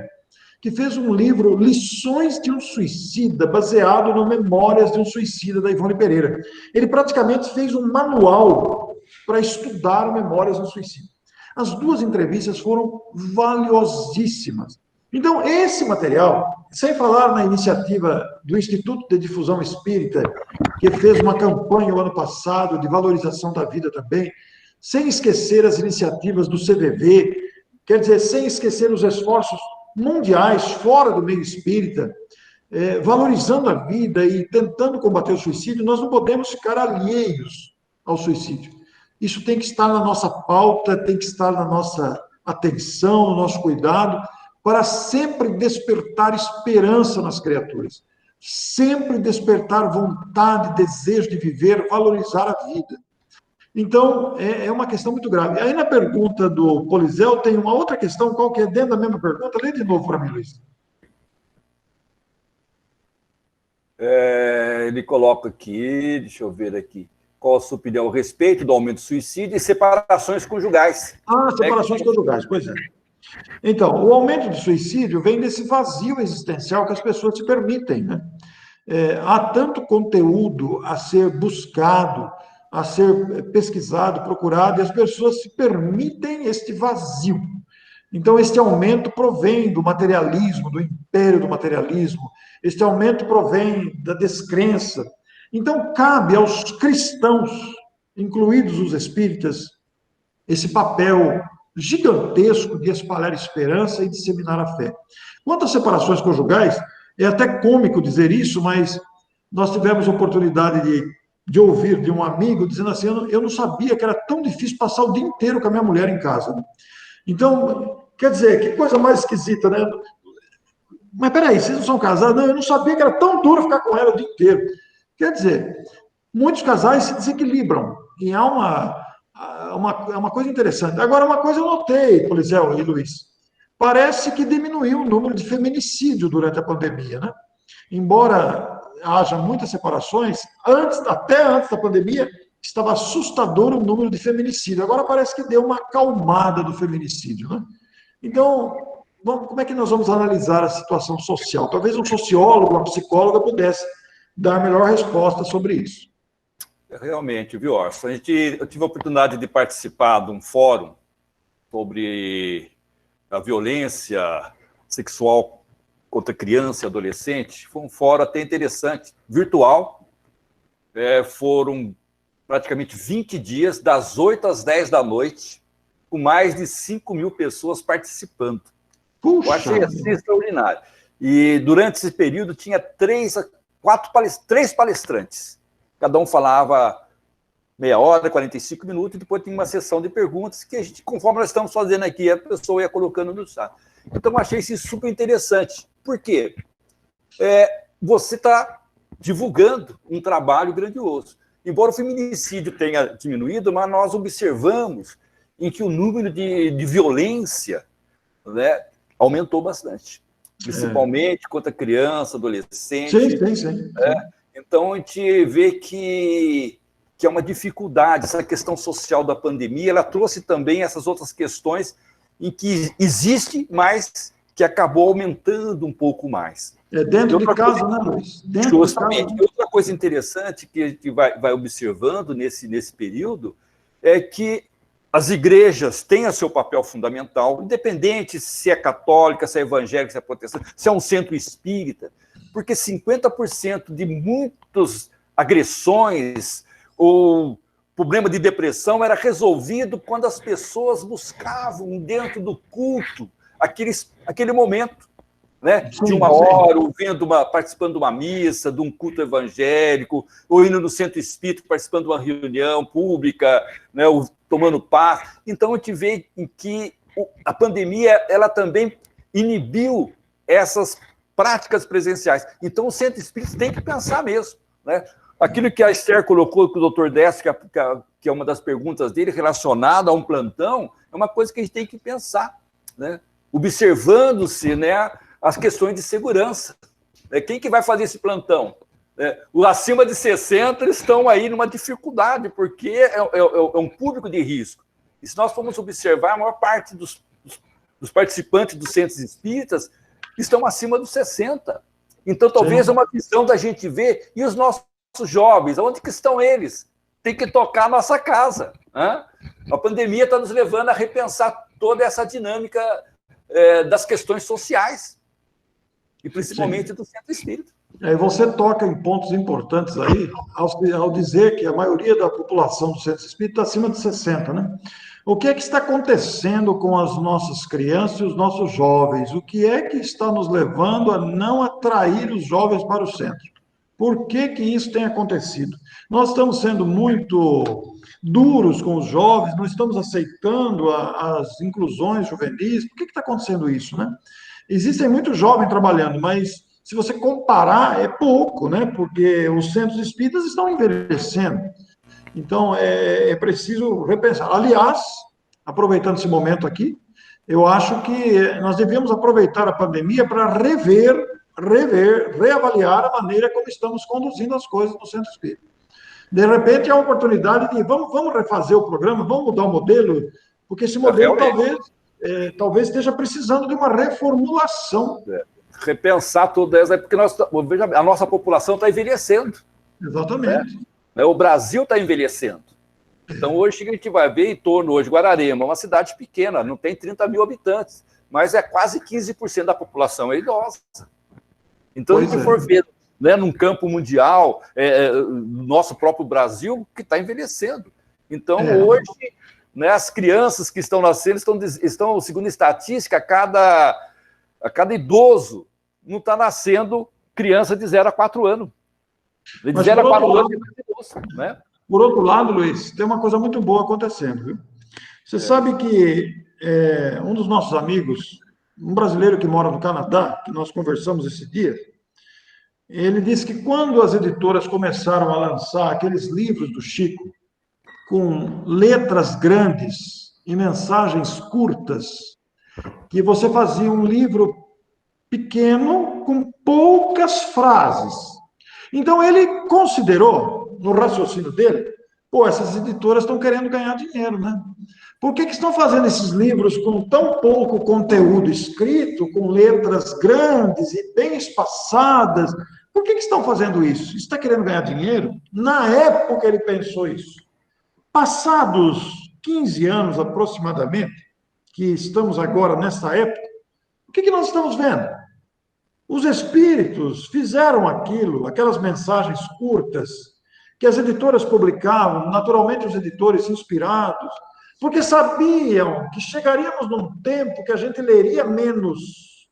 que fez um livro, Lições de um Suicida, baseado no Memórias de um Suicida, da Ivone Pereira. Ele praticamente fez um manual para estudar Memórias de um Suicida. As 2 entrevistas foram valiosíssimas. Então, esse material, sem falar na iniciativa do Instituto de Difusão Espírita, que fez uma campanha o ano passado de valorização da vida também, sem esquecer as iniciativas do CVV, quer dizer, sem esquecer os esforços mundiais fora do meio espírita, valorizando a vida e tentando combater o suicídio, nós não podemos ficar alheios ao suicídio. Isso tem que estar na nossa pauta, tem que estar na nossa atenção, no nosso cuidado, para sempre despertar esperança nas criaturas, sempre despertar vontade, desejo de viver, valorizar a vida. Então, é uma questão muito grave. Aí, na pergunta do Polizel, tem uma outra questão, qual que é dentro da mesma pergunta? Lê de novo para mim, Luiz. Ele coloca aqui, deixa eu ver aqui, qual a sua opinião a respeito do aumento do suicídio e separações conjugais. Separações conjugais, pois é. Então, o aumento do suicídio vem desse vazio existencial que as pessoas se permitem, né? há tanto conteúdo a ser buscado, a ser pesquisado, procurado, e as pessoas se permitem este vazio. Então, este aumento provém do materialismo, do império do materialismo, este aumento provém da descrença. Então, cabe aos cristãos, incluídos os espíritas, esse papel gigantesco de espalhar esperança e disseminar a fé. Quanto às separações conjugais, é até cômico dizer isso, mas nós tivemos a oportunidade de ouvir de um amigo dizendo assim, eu não sabia que era tão difícil passar o dia inteiro com a minha mulher em casa. Então, quer dizer, que coisa mais esquisita, né? Mas peraí, vocês não são casados? Não, eu não sabia que era tão duro ficar com ela o dia inteiro. Quer dizer, muitos casais se desequilibram, e há uma coisa interessante. Agora, uma coisa eu notei, Polizel e Luiz, parece que diminuiu o número de feminicídio durante a pandemia, né? Embora haja muitas separações, até antes da pandemia, estava assustador o número de feminicídio. Agora parece que deu uma acalmada do feminicídio, né? Então, como é que nós vamos analisar a situação social? Talvez um sociólogo, uma psicóloga pudesse dar melhor resposta sobre isso. Realmente, viu, Orson? Eu tive a oportunidade de participar de um fórum sobre a violência sexual contra criança e adolescente. Foi um fórum até interessante, virtual. Foram praticamente 20 dias, das 8 às 10 da noite, com mais de 5 mil pessoas participando. Puxa, eu achei assim extraordinário. E durante esse período tinha 3 palestrantes. Cada um falava meia hora, 45 minutos, e depois tinha uma sessão de perguntas que a gente, conforme nós estamos fazendo aqui, a pessoa ia colocando no chat. Então, eu achei isso super interessante. Por quê? Você está divulgando um trabalho grandioso. Embora o feminicídio tenha diminuído, mas nós observamos em que o número de violência, né, aumentou bastante. Principalmente contra criança, adolescente. Sim. Então, a gente vê que é uma dificuldade. Essa questão social da pandemia, ela trouxe também essas outras questões em que existe, mas que acabou aumentando um pouco mais. Dentro de casa, né, Luiz? Justamente. E outra coisa interessante que a gente vai observando nesse período é que as igrejas têm o seu papel fundamental, independente se é católica, se é evangélica, se é protestante, se é um centro espírita, porque 50% de muitas agressões ou problema de depressão era resolvido quando as pessoas buscavam dentro do culto aquele momento, né? De uma hora, ou participando de uma missa, de um culto evangélico, ou indo no centro espírita, participando de uma reunião pública, né? Ou tomando paz. Então, a gente vê em que a pandemia ela também inibiu essas práticas presenciais. Então, o centro espírita tem que pensar mesmo, né? Aquilo que a Esther colocou com o doutor Décio, que é uma das perguntas dele, relacionada a um plantão, é uma coisa que a gente tem que pensar, né? Observando-se, né, as questões de segurança. Quem que vai fazer esse plantão? Os acima de 60 estão aí numa dificuldade, porque é um público de risco. E se nós formos observar, a maior parte dos participantes dos centros espíritas estão acima dos 60. Então, talvez é uma visão da gente ver, e os nossos jovens, onde que estão eles? Tem que tocar a nossa casa. Né? A pandemia está nos levando a repensar toda essa dinâmica das questões sociais, e principalmente do centro espírita. Você toca em pontos importantes aí, ao dizer que a maioria da população do centro espírita está acima de 60, né? O que é que está acontecendo com as nossas crianças e os nossos jovens? O que é que está nos levando a não atrair os jovens para o centro? Por que isso tem acontecido? Nós estamos sendo muito duros com os jovens, não estamos aceitando as inclusões juvenis. Por que está acontecendo isso, né? Existem muitos jovens trabalhando, mas se você comparar, é pouco, né? Porque os centros espíritas estão envelhecendo. Então, é preciso repensar. Aliás, aproveitando esse momento aqui, eu acho que nós devemos aproveitar a pandemia para reavaliar a maneira como estamos conduzindo as coisas no centro espírita. De repente, há a oportunidade de vamos refazer o programa, vamos mudar o modelo, porque esse modelo talvez esteja precisando de uma reformulação. repensar tudo isso, porque veja, a nossa população está envelhecendo. Exatamente. Né? O Brasil está envelhecendo. Então, hoje a gente vai ver em torno, hoje, Guararema, uma cidade pequena, não tem 30 mil habitantes, mas é quase 15% da população é idosa. Então, se for ver, né, num campo mundial, nosso próprio Brasil, que está envelhecendo. Então, hoje, né, as crianças que estão nascendo estão, segundo a estatística, a cada idoso não está nascendo criança de 0 a 4 anos. De 0 a 4 anos, né? Por outro lado, Luiz, tem uma coisa muito boa acontecendo, viu? Você sabe que um dos nossos amigos, um brasileiro que mora no Canadá, que nós conversamos esse dia, ele disse que quando as editoras começaram a lançar aqueles livros do Chico, com letras grandes e mensagens curtas, que você fazia um livro pequeno com poucas frases. Então, ele considerou, no raciocínio dele, essas editoras estão querendo ganhar dinheiro, né? Por que estão fazendo esses livros com tão pouco conteúdo escrito, com letras grandes e bem espaçadas? Por que estão fazendo isso? Está querendo ganhar dinheiro? Na época ele pensou isso. Passados 15 anos aproximadamente, que estamos agora nessa época, o que nós estamos vendo? Os espíritos fizeram aquelas mensagens curtas que as editoras publicavam, naturalmente os editores inspirados, porque sabiam que chegaríamos num tempo que a gente leria menos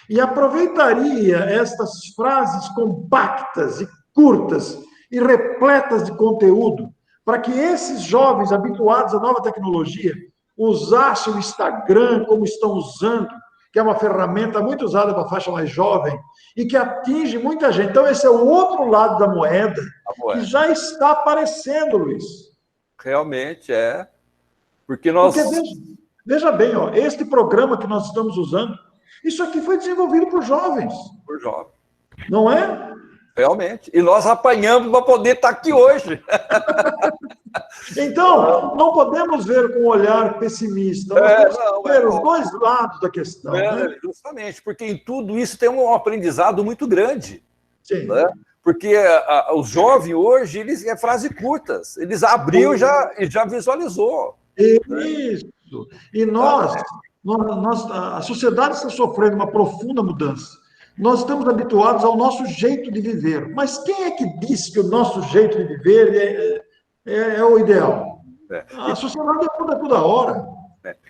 e aproveitaria estas frases compactas e curtas e repletas de conteúdo para que esses jovens habituados à nova tecnologia usassem o Instagram como estão usando, que é uma ferramenta muito usada para a faixa mais jovem e que atinge muita gente. Então, esse é o outro lado da moeda que já está aparecendo, Luiz. Realmente é. Porque nós... veja bem, este programa que nós estamos usando, isso aqui foi desenvolvido por jovens. Por jovens. Não é? Realmente. E nós apanhamos para poder estar aqui hoje. Então, não podemos ver com um olhar pessimista. Nós temos que ver os dois lados da questão. Né? Justamente, porque em tudo isso tem um aprendizado muito grande. Sim. Né? Porque os jovens hoje, eles é frase curtas. Eles abriu e já visualizou. Isso. E a sociedade está sofrendo uma profunda mudança. Nós estamos habituados ao nosso jeito de viver. Mas quem é que disse que o nosso jeito de viver é o ideal? A sociedade muda toda hora.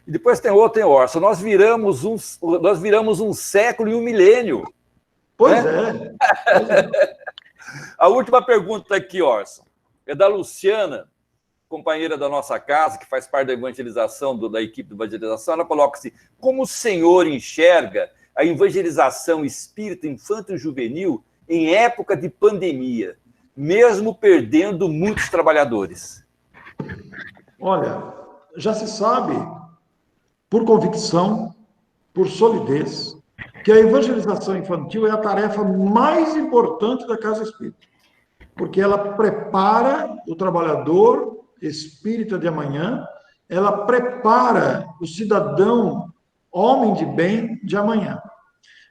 E depois tem outro, Orson. Nós viramos um século e um milênio. Pois né? A última pergunta aqui, Orson, é da Luciana, companheira da nossa casa, que faz parte da evangelização, da equipe de evangelização. Ela coloca assim: como o senhor enxerga a evangelização espírita infantil e juvenil em época de pandemia, mesmo perdendo muitos trabalhadores? Olha, já se sabe, por convicção, por solidez, que a evangelização infantil é a tarefa mais importante da Casa Espírita, porque ela prepara o trabalhador espírita de amanhã, ela prepara o cidadão, homem de bem, de amanhã.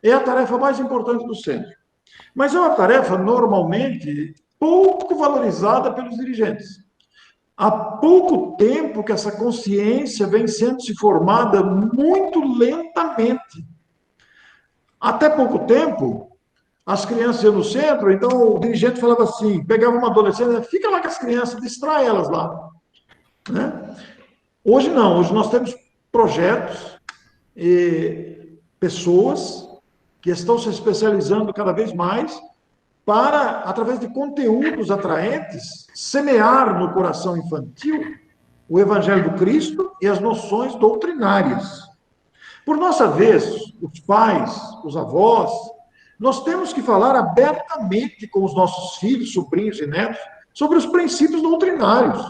É a tarefa mais importante do centro. Mas é uma tarefa, normalmente, pouco valorizada pelos dirigentes. Há pouco tempo que essa consciência vem sendo se formada muito lentamente. Até pouco tempo, as crianças iam no centro, então o dirigente falava assim, pegava uma adolescente, fica lá com as crianças, distrai elas lá. Né? Hoje não, hoje nós temos projetos e pessoas que estão se especializando cada vez mais para, através de conteúdos atraentes, semear no coração infantil o Evangelho do Cristo e as noções doutrinárias. Por nossa vez, os pais, os avós, nós temos que falar abertamente com os nossos filhos, sobrinhos e netos sobre os princípios doutrinários.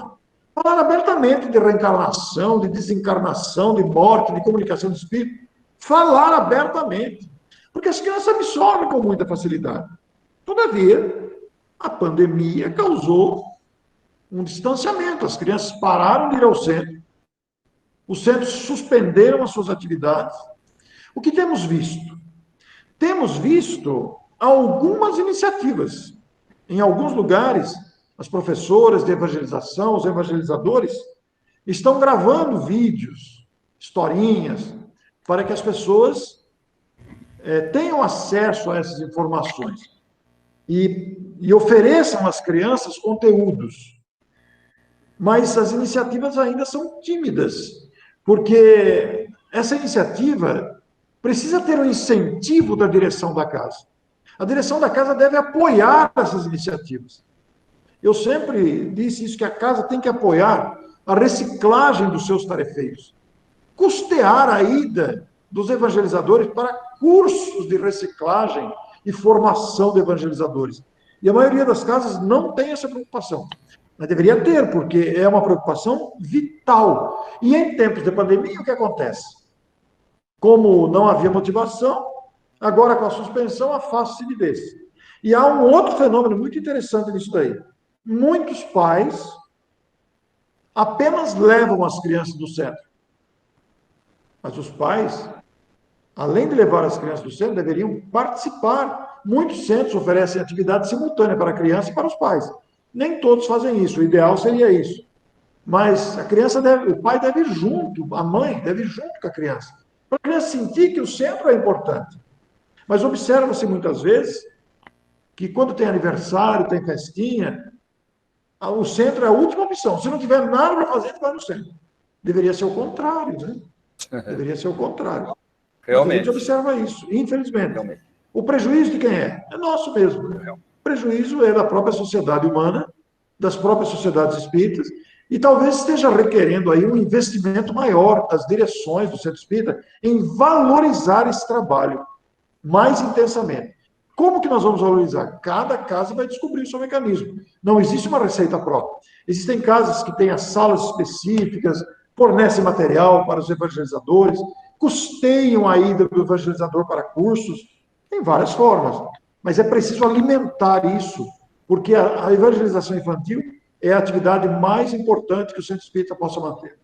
Falar abertamente de reencarnação, de desencarnação, de morte, de comunicação de espírito. Falar abertamente. Porque as crianças absorvem com muita facilidade. Todavia, a pandemia causou um distanciamento. As crianças pararam de ir ao centro. Os centros suspenderam as suas atividades. O que temos visto? temos visto algumas iniciativas. Em alguns lugares, as professoras de evangelização, os evangelizadores, estão gravando vídeos, historinhas, para que as pessoas tenham acesso a essas informações e ofereçam às crianças conteúdos. Mas as iniciativas ainda são tímidas, porque essa iniciativa precisa ter um incentivo da direção da casa. A direção da casa deve apoiar essas iniciativas. Eu sempre disse isso, que a casa tem que apoiar a reciclagem dos seus tarefeiros, custear a ida dos evangelizadores para cursos de reciclagem e formação de evangelizadores. E a maioria das casas não tem essa preocupação. Mas deveria ter, porque é uma preocupação vital. E em tempos de pandemia, o que acontece? Como não havia motivação, agora com a suspensão, afasta-se de vez. E há um outro fenômeno muito interessante nisso daí. Muitos pais apenas levam as crianças do centro. Mas os pais, além de levar as crianças do centro, deveriam participar. Muitos centros oferecem atividade simultânea para a criança e para os pais. Nem todos fazem isso, o ideal seria isso. Mas a criança deve, o pai deve ir junto, a mãe deve ir junto com a criança, para a criança sentir que o centro é importante. Mas observa-se muitas vezes que quando tem aniversário, tem festinha, o centro é a última opção. Se não tiver nada para fazer, vai no centro. Deveria ser o contrário, né? Deveria ser o contrário. Realmente. A gente observa isso, infelizmente. Realmente. O prejuízo de quem é? É nosso mesmo. O prejuízo é da própria sociedade humana, das próprias sociedades espíritas, e talvez esteja requerendo aí um investimento maior das direções do centro espírita em valorizar esse trabalho mais intensamente. Como que nós vamos valorizar? Cada casa vai descobrir o seu mecanismo. Não existe uma receita própria. Existem casas que têm as salas específicas, fornecem material para os evangelizadores, custeiam a ida do evangelizador para cursos, tem várias formas. Mas é preciso alimentar isso, porque a evangelização infantil é a atividade mais importante que o centro espírita possa manter.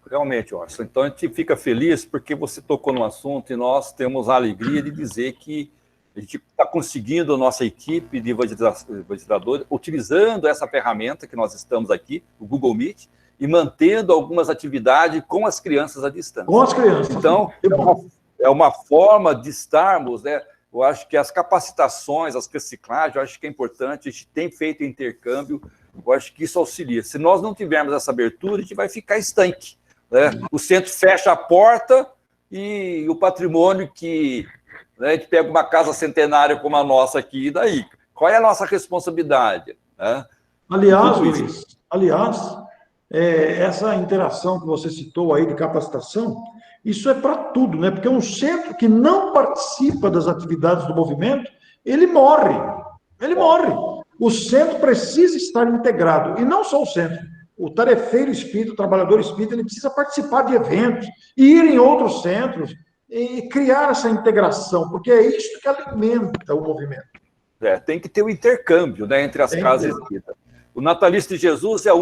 Realmente, Orson. Então, a gente fica feliz porque você tocou no assunto e nós temos a alegria de dizer que a gente está conseguindo a nossa equipe de evangelizadores, utilizando essa ferramenta que nós estamos aqui, o Google Meet, e mantendo algumas atividades com as crianças à distância. Com as crianças. Então, é uma forma de estarmos, né? Eu acho que as capacitações, as reciclagens, eu acho que é importante, a gente tem feito intercâmbio, eu acho que isso auxilia. Se nós não tivermos essa abertura, a gente vai ficar estanque. Né? O centro fecha a porta e o patrimônio que... Né, a gente pega uma casa centenária como a nossa aqui, e daí? Qual é a nossa responsabilidade? Né? Aliás, Luiz, essa interação que você citou aí de capacitação, isso é para tudo, né? Porque um centro que não participa das atividades do movimento, ele morre. Ele morre. O centro precisa estar integrado. E não só o centro. O tarefeiro espírita, o trabalhador espírita, ele precisa participar de eventos, ir em outros centros e criar essa integração, porque é isso que alimenta o movimento. Tem que ter o intercâmbio, né, entre as casas espíritas. O Natalício de Jesus é o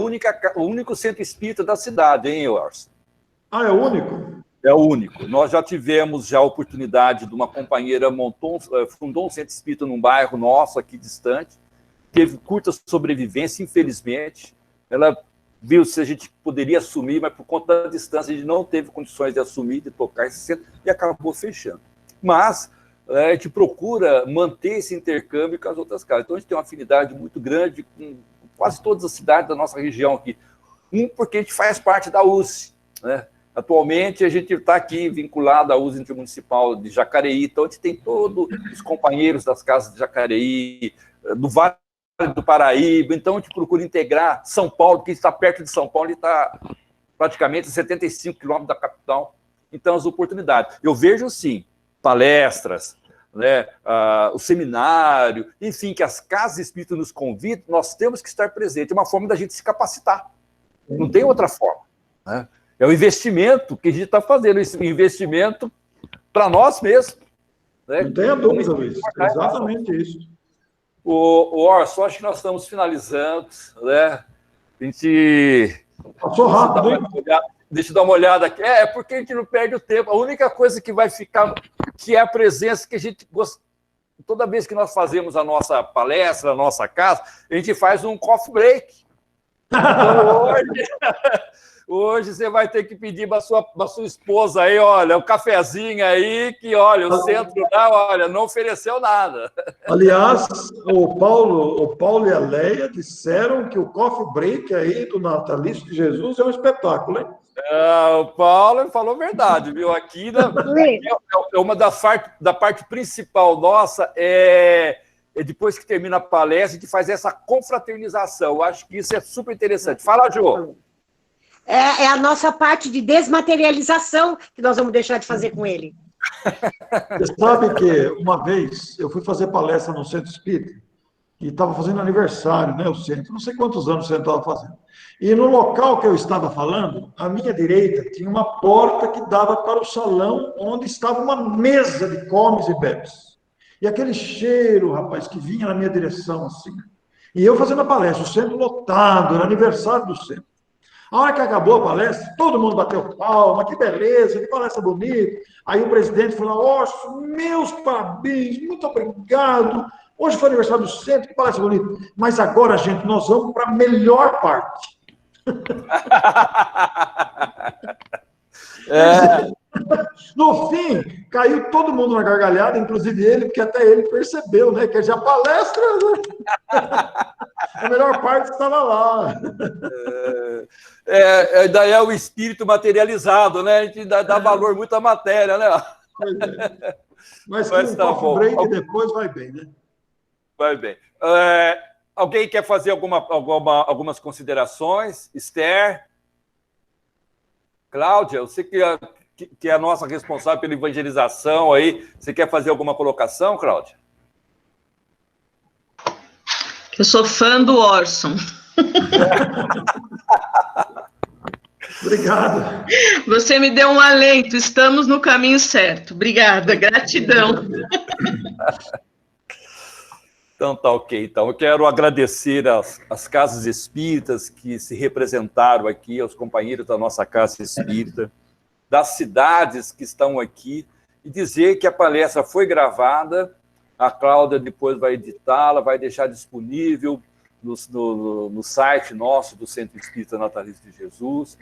único centro espírita da cidade, hein, Orson? Ah, é o único? É o único. Nós já tivemos a oportunidade de uma companheira fundou um centro espírita num bairro nosso, aqui distante, teve curta sobrevivência, infelizmente. Ela viu se a gente poderia assumir, mas por conta da distância a gente não teve condições de assumir, de tocar esse centro, e acabou fechando. Mas a gente procura manter esse intercâmbio com as outras casas. Então a gente tem uma afinidade muito grande com quase todas as cidades da nossa região aqui. Porque a gente faz parte da USE, né? Atualmente, a gente está aqui vinculado à USE Intermunicipal de Jacareí, então a gente tem todos os companheiros das casas de Jacareí, do Vale do Paraíba, então a gente procura integrar São Paulo, que está perto de São Paulo, e está praticamente a 75 quilômetros da capital, então as oportunidades. Eu vejo, sim, palestras, né, o seminário, enfim, que as casas espíritas nos convidam, nós temos que estar presentes, é uma forma da gente se capacitar, não tem outra forma, né? É o investimento que a gente está fazendo, esse investimento para nós mesmos. Né? Não tenha dúvida, Luiz. É exatamente isso. O Orson, acho que nós estamos finalizando. Né? A gente... Passou rápido, hein? Deixa eu dar uma olhada aqui. É porque a gente não perde o tempo. A única coisa que vai ficar, que é a presença que a gente gosta. Toda vez que nós fazemos a nossa palestra, a nossa casa, a gente faz um coffee break. Então, hoje você vai ter que pedir para sua esposa aí, olha, o cafezinho aí, que, olha, o centro lá, olha, não ofereceu nada. Aliás, o Paulo e a Leia disseram que o coffee break aí do Natalício de Jesus é um espetáculo, hein? O Paulo falou verdade, viu? Aqui é uma da parte principal nossa, depois que termina a palestra, a gente faz essa confraternização. Eu acho que isso é super interessante. Fala, Jô. É a nossa parte de desmaterialização que nós vamos deixar de fazer com ele. Você sabe que uma vez eu fui fazer palestra no Centro Espírita e estava fazendo aniversário, né, o centro, não sei quantos anos o centro estava fazendo. E no local que eu estava falando, à minha direita, tinha uma porta que dava para o salão onde estava uma mesa de comes e bebes. E aquele cheiro, rapaz, que vinha na minha direção, assim. E eu fazendo a palestra, o centro lotado, era aniversário do centro. A hora que acabou a palestra, todo mundo bateu palma, que beleza, que palestra bonita. Aí o presidente falou, Orson, meus parabéns, muito obrigado. Hoje foi aniversário do centro, que palestra bonita. Mas agora, gente, nós vamos para a melhor parte. No fim, caiu todo mundo na gargalhada, inclusive ele, porque até ele percebeu, né? Que já palestra, né? A melhor parte estava lá. Daí é o espírito materializado, né? A gente dá valor muito à matéria, né? Mas com um coffee break depois vai bem, né? Vai bem. Alguém quer fazer algumas considerações? Esther? Cláudia, você que é a nossa responsável pela evangelização aí, você quer fazer alguma colocação, Cláudia? Eu sou fã do Orson. Obrigado. Você me deu um alento, estamos no caminho certo. Obrigada, gratidão. Então, tá ok. Então, eu quero agradecer às casas espíritas que se representaram aqui, aos companheiros da nossa casa espírita, das cidades que estão aqui, e dizer que a palestra foi gravada, a Cláudia depois vai editá-la, vai deixar disponível no site nosso do Centro Espírita Natalício de Jesus.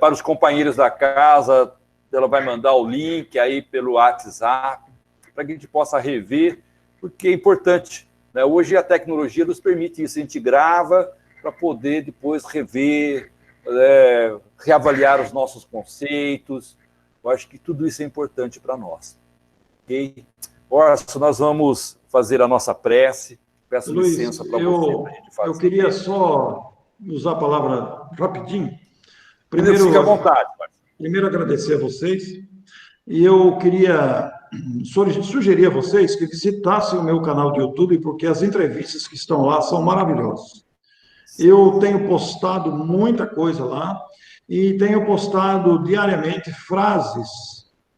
Para os companheiros da casa, ela vai mandar o link aí pelo WhatsApp, para que a gente possa rever, porque é importante. Hoje a tecnologia nos permite isso, a gente grava para poder depois rever, reavaliar os nossos conceitos. Eu acho que tudo isso é importante para nós. Ok? Orson, nós vamos fazer a nossa prece. Peço Luiz, licença para você. Eu queria só usar a palavra rapidinho. Primeiro, fica à vontade. Primeiro, agradecer a vocês. E eu queria sugerir a vocês que visitassem o meu canal de YouTube, porque as entrevistas que estão lá são maravilhosas. Eu tenho postado muita coisa lá e tenho postado diariamente frases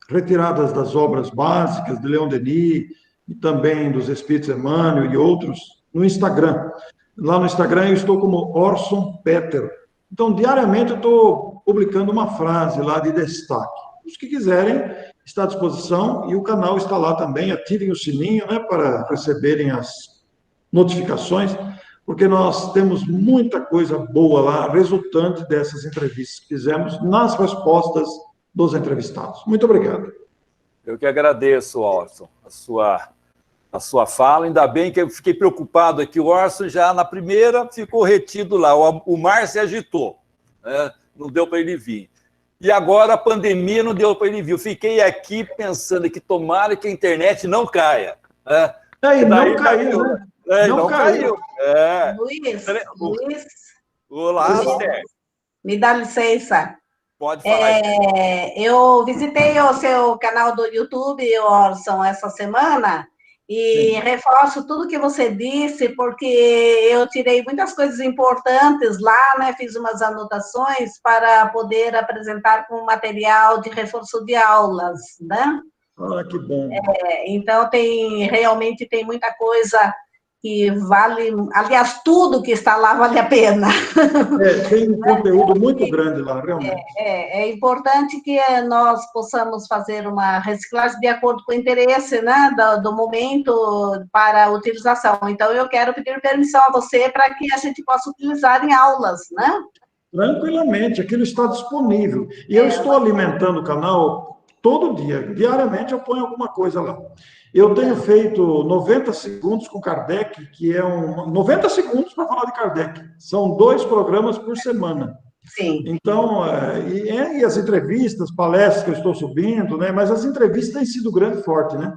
retiradas das obras básicas de Leon Denis e também dos Espíritos Emmanuel e outros no Instagram. Lá no Instagram eu estou como Orson Peter. Então, diariamente eu estou publicando uma frase lá de destaque. Os que quiserem, está à disposição e o canal está lá também. Ativem o sininho, né, para receberem as notificações, porque nós temos muita coisa boa lá, resultante dessas entrevistas que fizemos nas respostas dos entrevistados. Muito obrigado. Eu que agradeço, Orson, a sua fala. Ainda bem que eu fiquei preocupado aqui. O Orson já na primeira ficou retido lá. O mar se agitou, né? Não deu para ele vir. E agora a pandemia não deu para ele vir. Eu fiquei aqui pensando que tomara que a internet não caia. Né? Não caiu, né? Não caiu. Luiz. Olá, Esther. Me dá licença. Pode falar. Eu visitei o seu canal do YouTube, Orson, essa semana, e reforço tudo que você disse, porque eu tirei muitas coisas importantes lá, né? Fiz umas anotações para poder apresentar com material de reforço de aulas, né? Ah, que bom. Então, realmente tem muita coisa que vale, aliás, tudo que está lá vale a pena. Tem um conteúdo muito grande lá, realmente. É importante que nós possamos fazer uma reciclagem de acordo com o interesse, né, do momento para a utilização. Então, eu quero pedir permissão a você para que a gente possa utilizar em aulas, né? Tranquilamente, aquilo está disponível. E eu estou alimentando o canal todo dia, diariamente eu ponho alguma coisa lá. Eu tenho feito 90 segundos com Kardec, que é 90 segundos para falar de Kardec. São 2 programas por semana. Sim. Então, e as entrevistas, palestras que eu estou subindo, né? Mas as entrevistas têm sido grande e forte, né?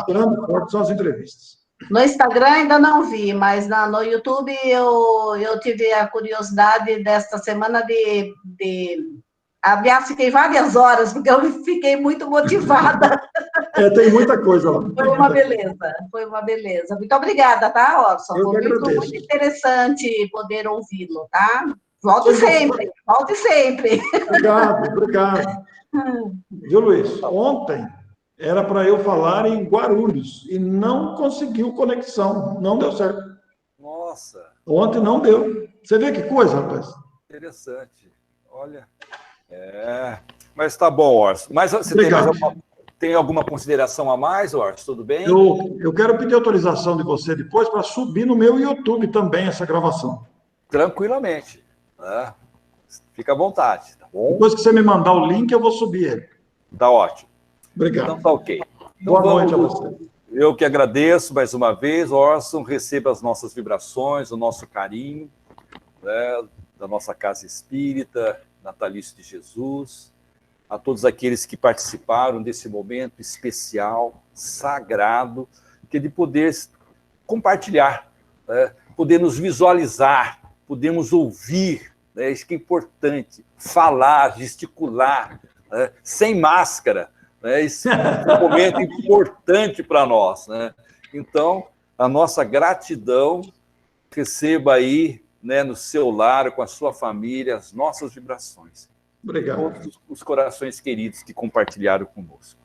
Grande e forte são as entrevistas. No Instagram ainda não vi, mas no YouTube eu tive a curiosidade desta semana aliás, fiquei várias horas, porque eu fiquei muito motivada. Tem muita coisa lá. Foi uma beleza. Muito obrigada, tá, Orson? Eu que Foi muito interessante poder ouvi-lo, tá? Volte sempre. Obrigado. Viu, Luiz? Ontem era para eu falar em Guarulhos e não conseguiu conexão, não deu certo. Nossa! Ontem não deu. Você vê que coisa, rapaz? Interessante. Olha. Mas tá bom, Orson. Mas você tem alguma consideração a mais, Orson? Tudo bem? Eu quero pedir autorização de você depois para subir no meu YouTube também essa gravação. Tranquilamente. Né? Fica à vontade, tá bom? Depois que você me mandar o link, eu vou subir ele. Tá ótimo. Obrigado. Então tá ok. Então, boa noite a você. Eu que agradeço mais uma vez, Orson, receba as nossas vibrações, o nosso carinho, né, da nossa Casa Espírita, Natalício de Jesus, a todos aqueles que participaram desse momento especial, sagrado, que é de poder compartilhar, né, poder nos visualizar, podemos ouvir, né, isso que é importante, falar, gesticular, né, sem máscara, né, esse é um momento importante para nós, né? Então, a nossa gratidão, receba aí, né, no seu lar, com a sua família, as nossas vibrações. Obrigado. Todos os corações queridos que compartilharam conosco.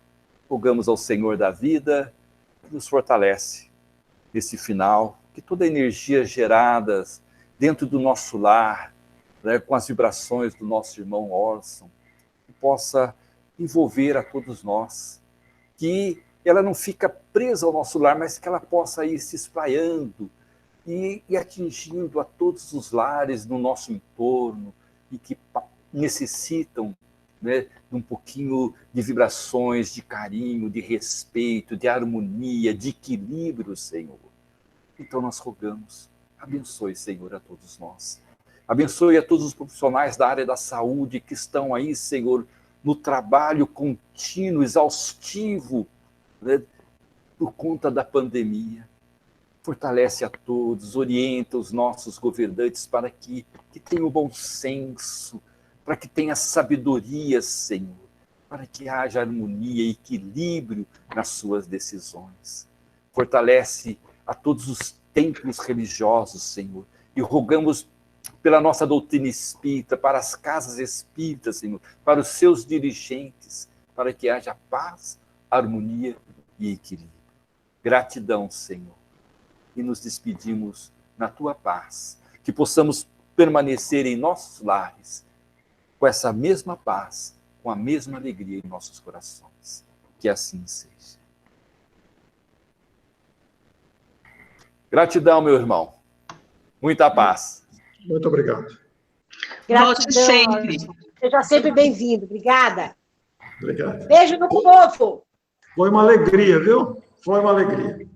Rogamos ao Senhor da vida que nos fortalece nesse final, que toda a energia gerada dentro do nosso lar, né, com as vibrações do nosso irmão Orson, que possa envolver a todos nós, que ela não fica presa ao nosso lar, mas que ela possa ir se espraiando e atingindo a todos os lares no nosso entorno e que necessitam, né, de um pouquinho de vibrações, de carinho, de respeito, de harmonia, de equilíbrio, Senhor. Então nós rogamos, abençoe, Senhor, a todos nós. Abençoe a todos os profissionais da área da saúde que estão aí, Senhor, no trabalho contínuo, exaustivo, né, por conta da pandemia. Fortalece a todos, orienta os nossos governantes para que tenham bom senso, para que tenha sabedoria, Senhor, para que haja harmonia e equilíbrio nas suas decisões. Fortalece a todos os templos religiosos, Senhor, e rogamos pela nossa doutrina espírita, para as casas espíritas, Senhor, para os seus dirigentes, para que haja paz, harmonia e equilíbrio. Gratidão, Senhor. E nos despedimos na tua paz, que possamos permanecer em nossos lares com essa mesma paz, com a mesma alegria em nossos corações. Que assim seja. Gratidão, meu irmão. Muita paz. Muito obrigado. Volte sempre. Seja sempre bem-vindo. Obrigada. Obrigado. Beijo no povo. Foi uma alegria, viu? Foi uma alegria.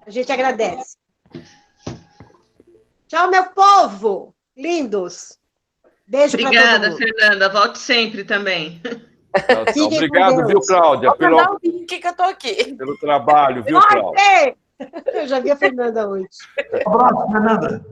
A gente agradece. Tchau, meu povo. Lindos. Beijo para todo mundo. Obrigada, Fernanda. Volte sempre também. Tchau. Obrigado, viu, Cláudia? Vou mandar um link que eu estou aqui. Pelo trabalho, viu, Cláudia? Eu já vi a Fernanda hoje. Um abraço, Fernanda.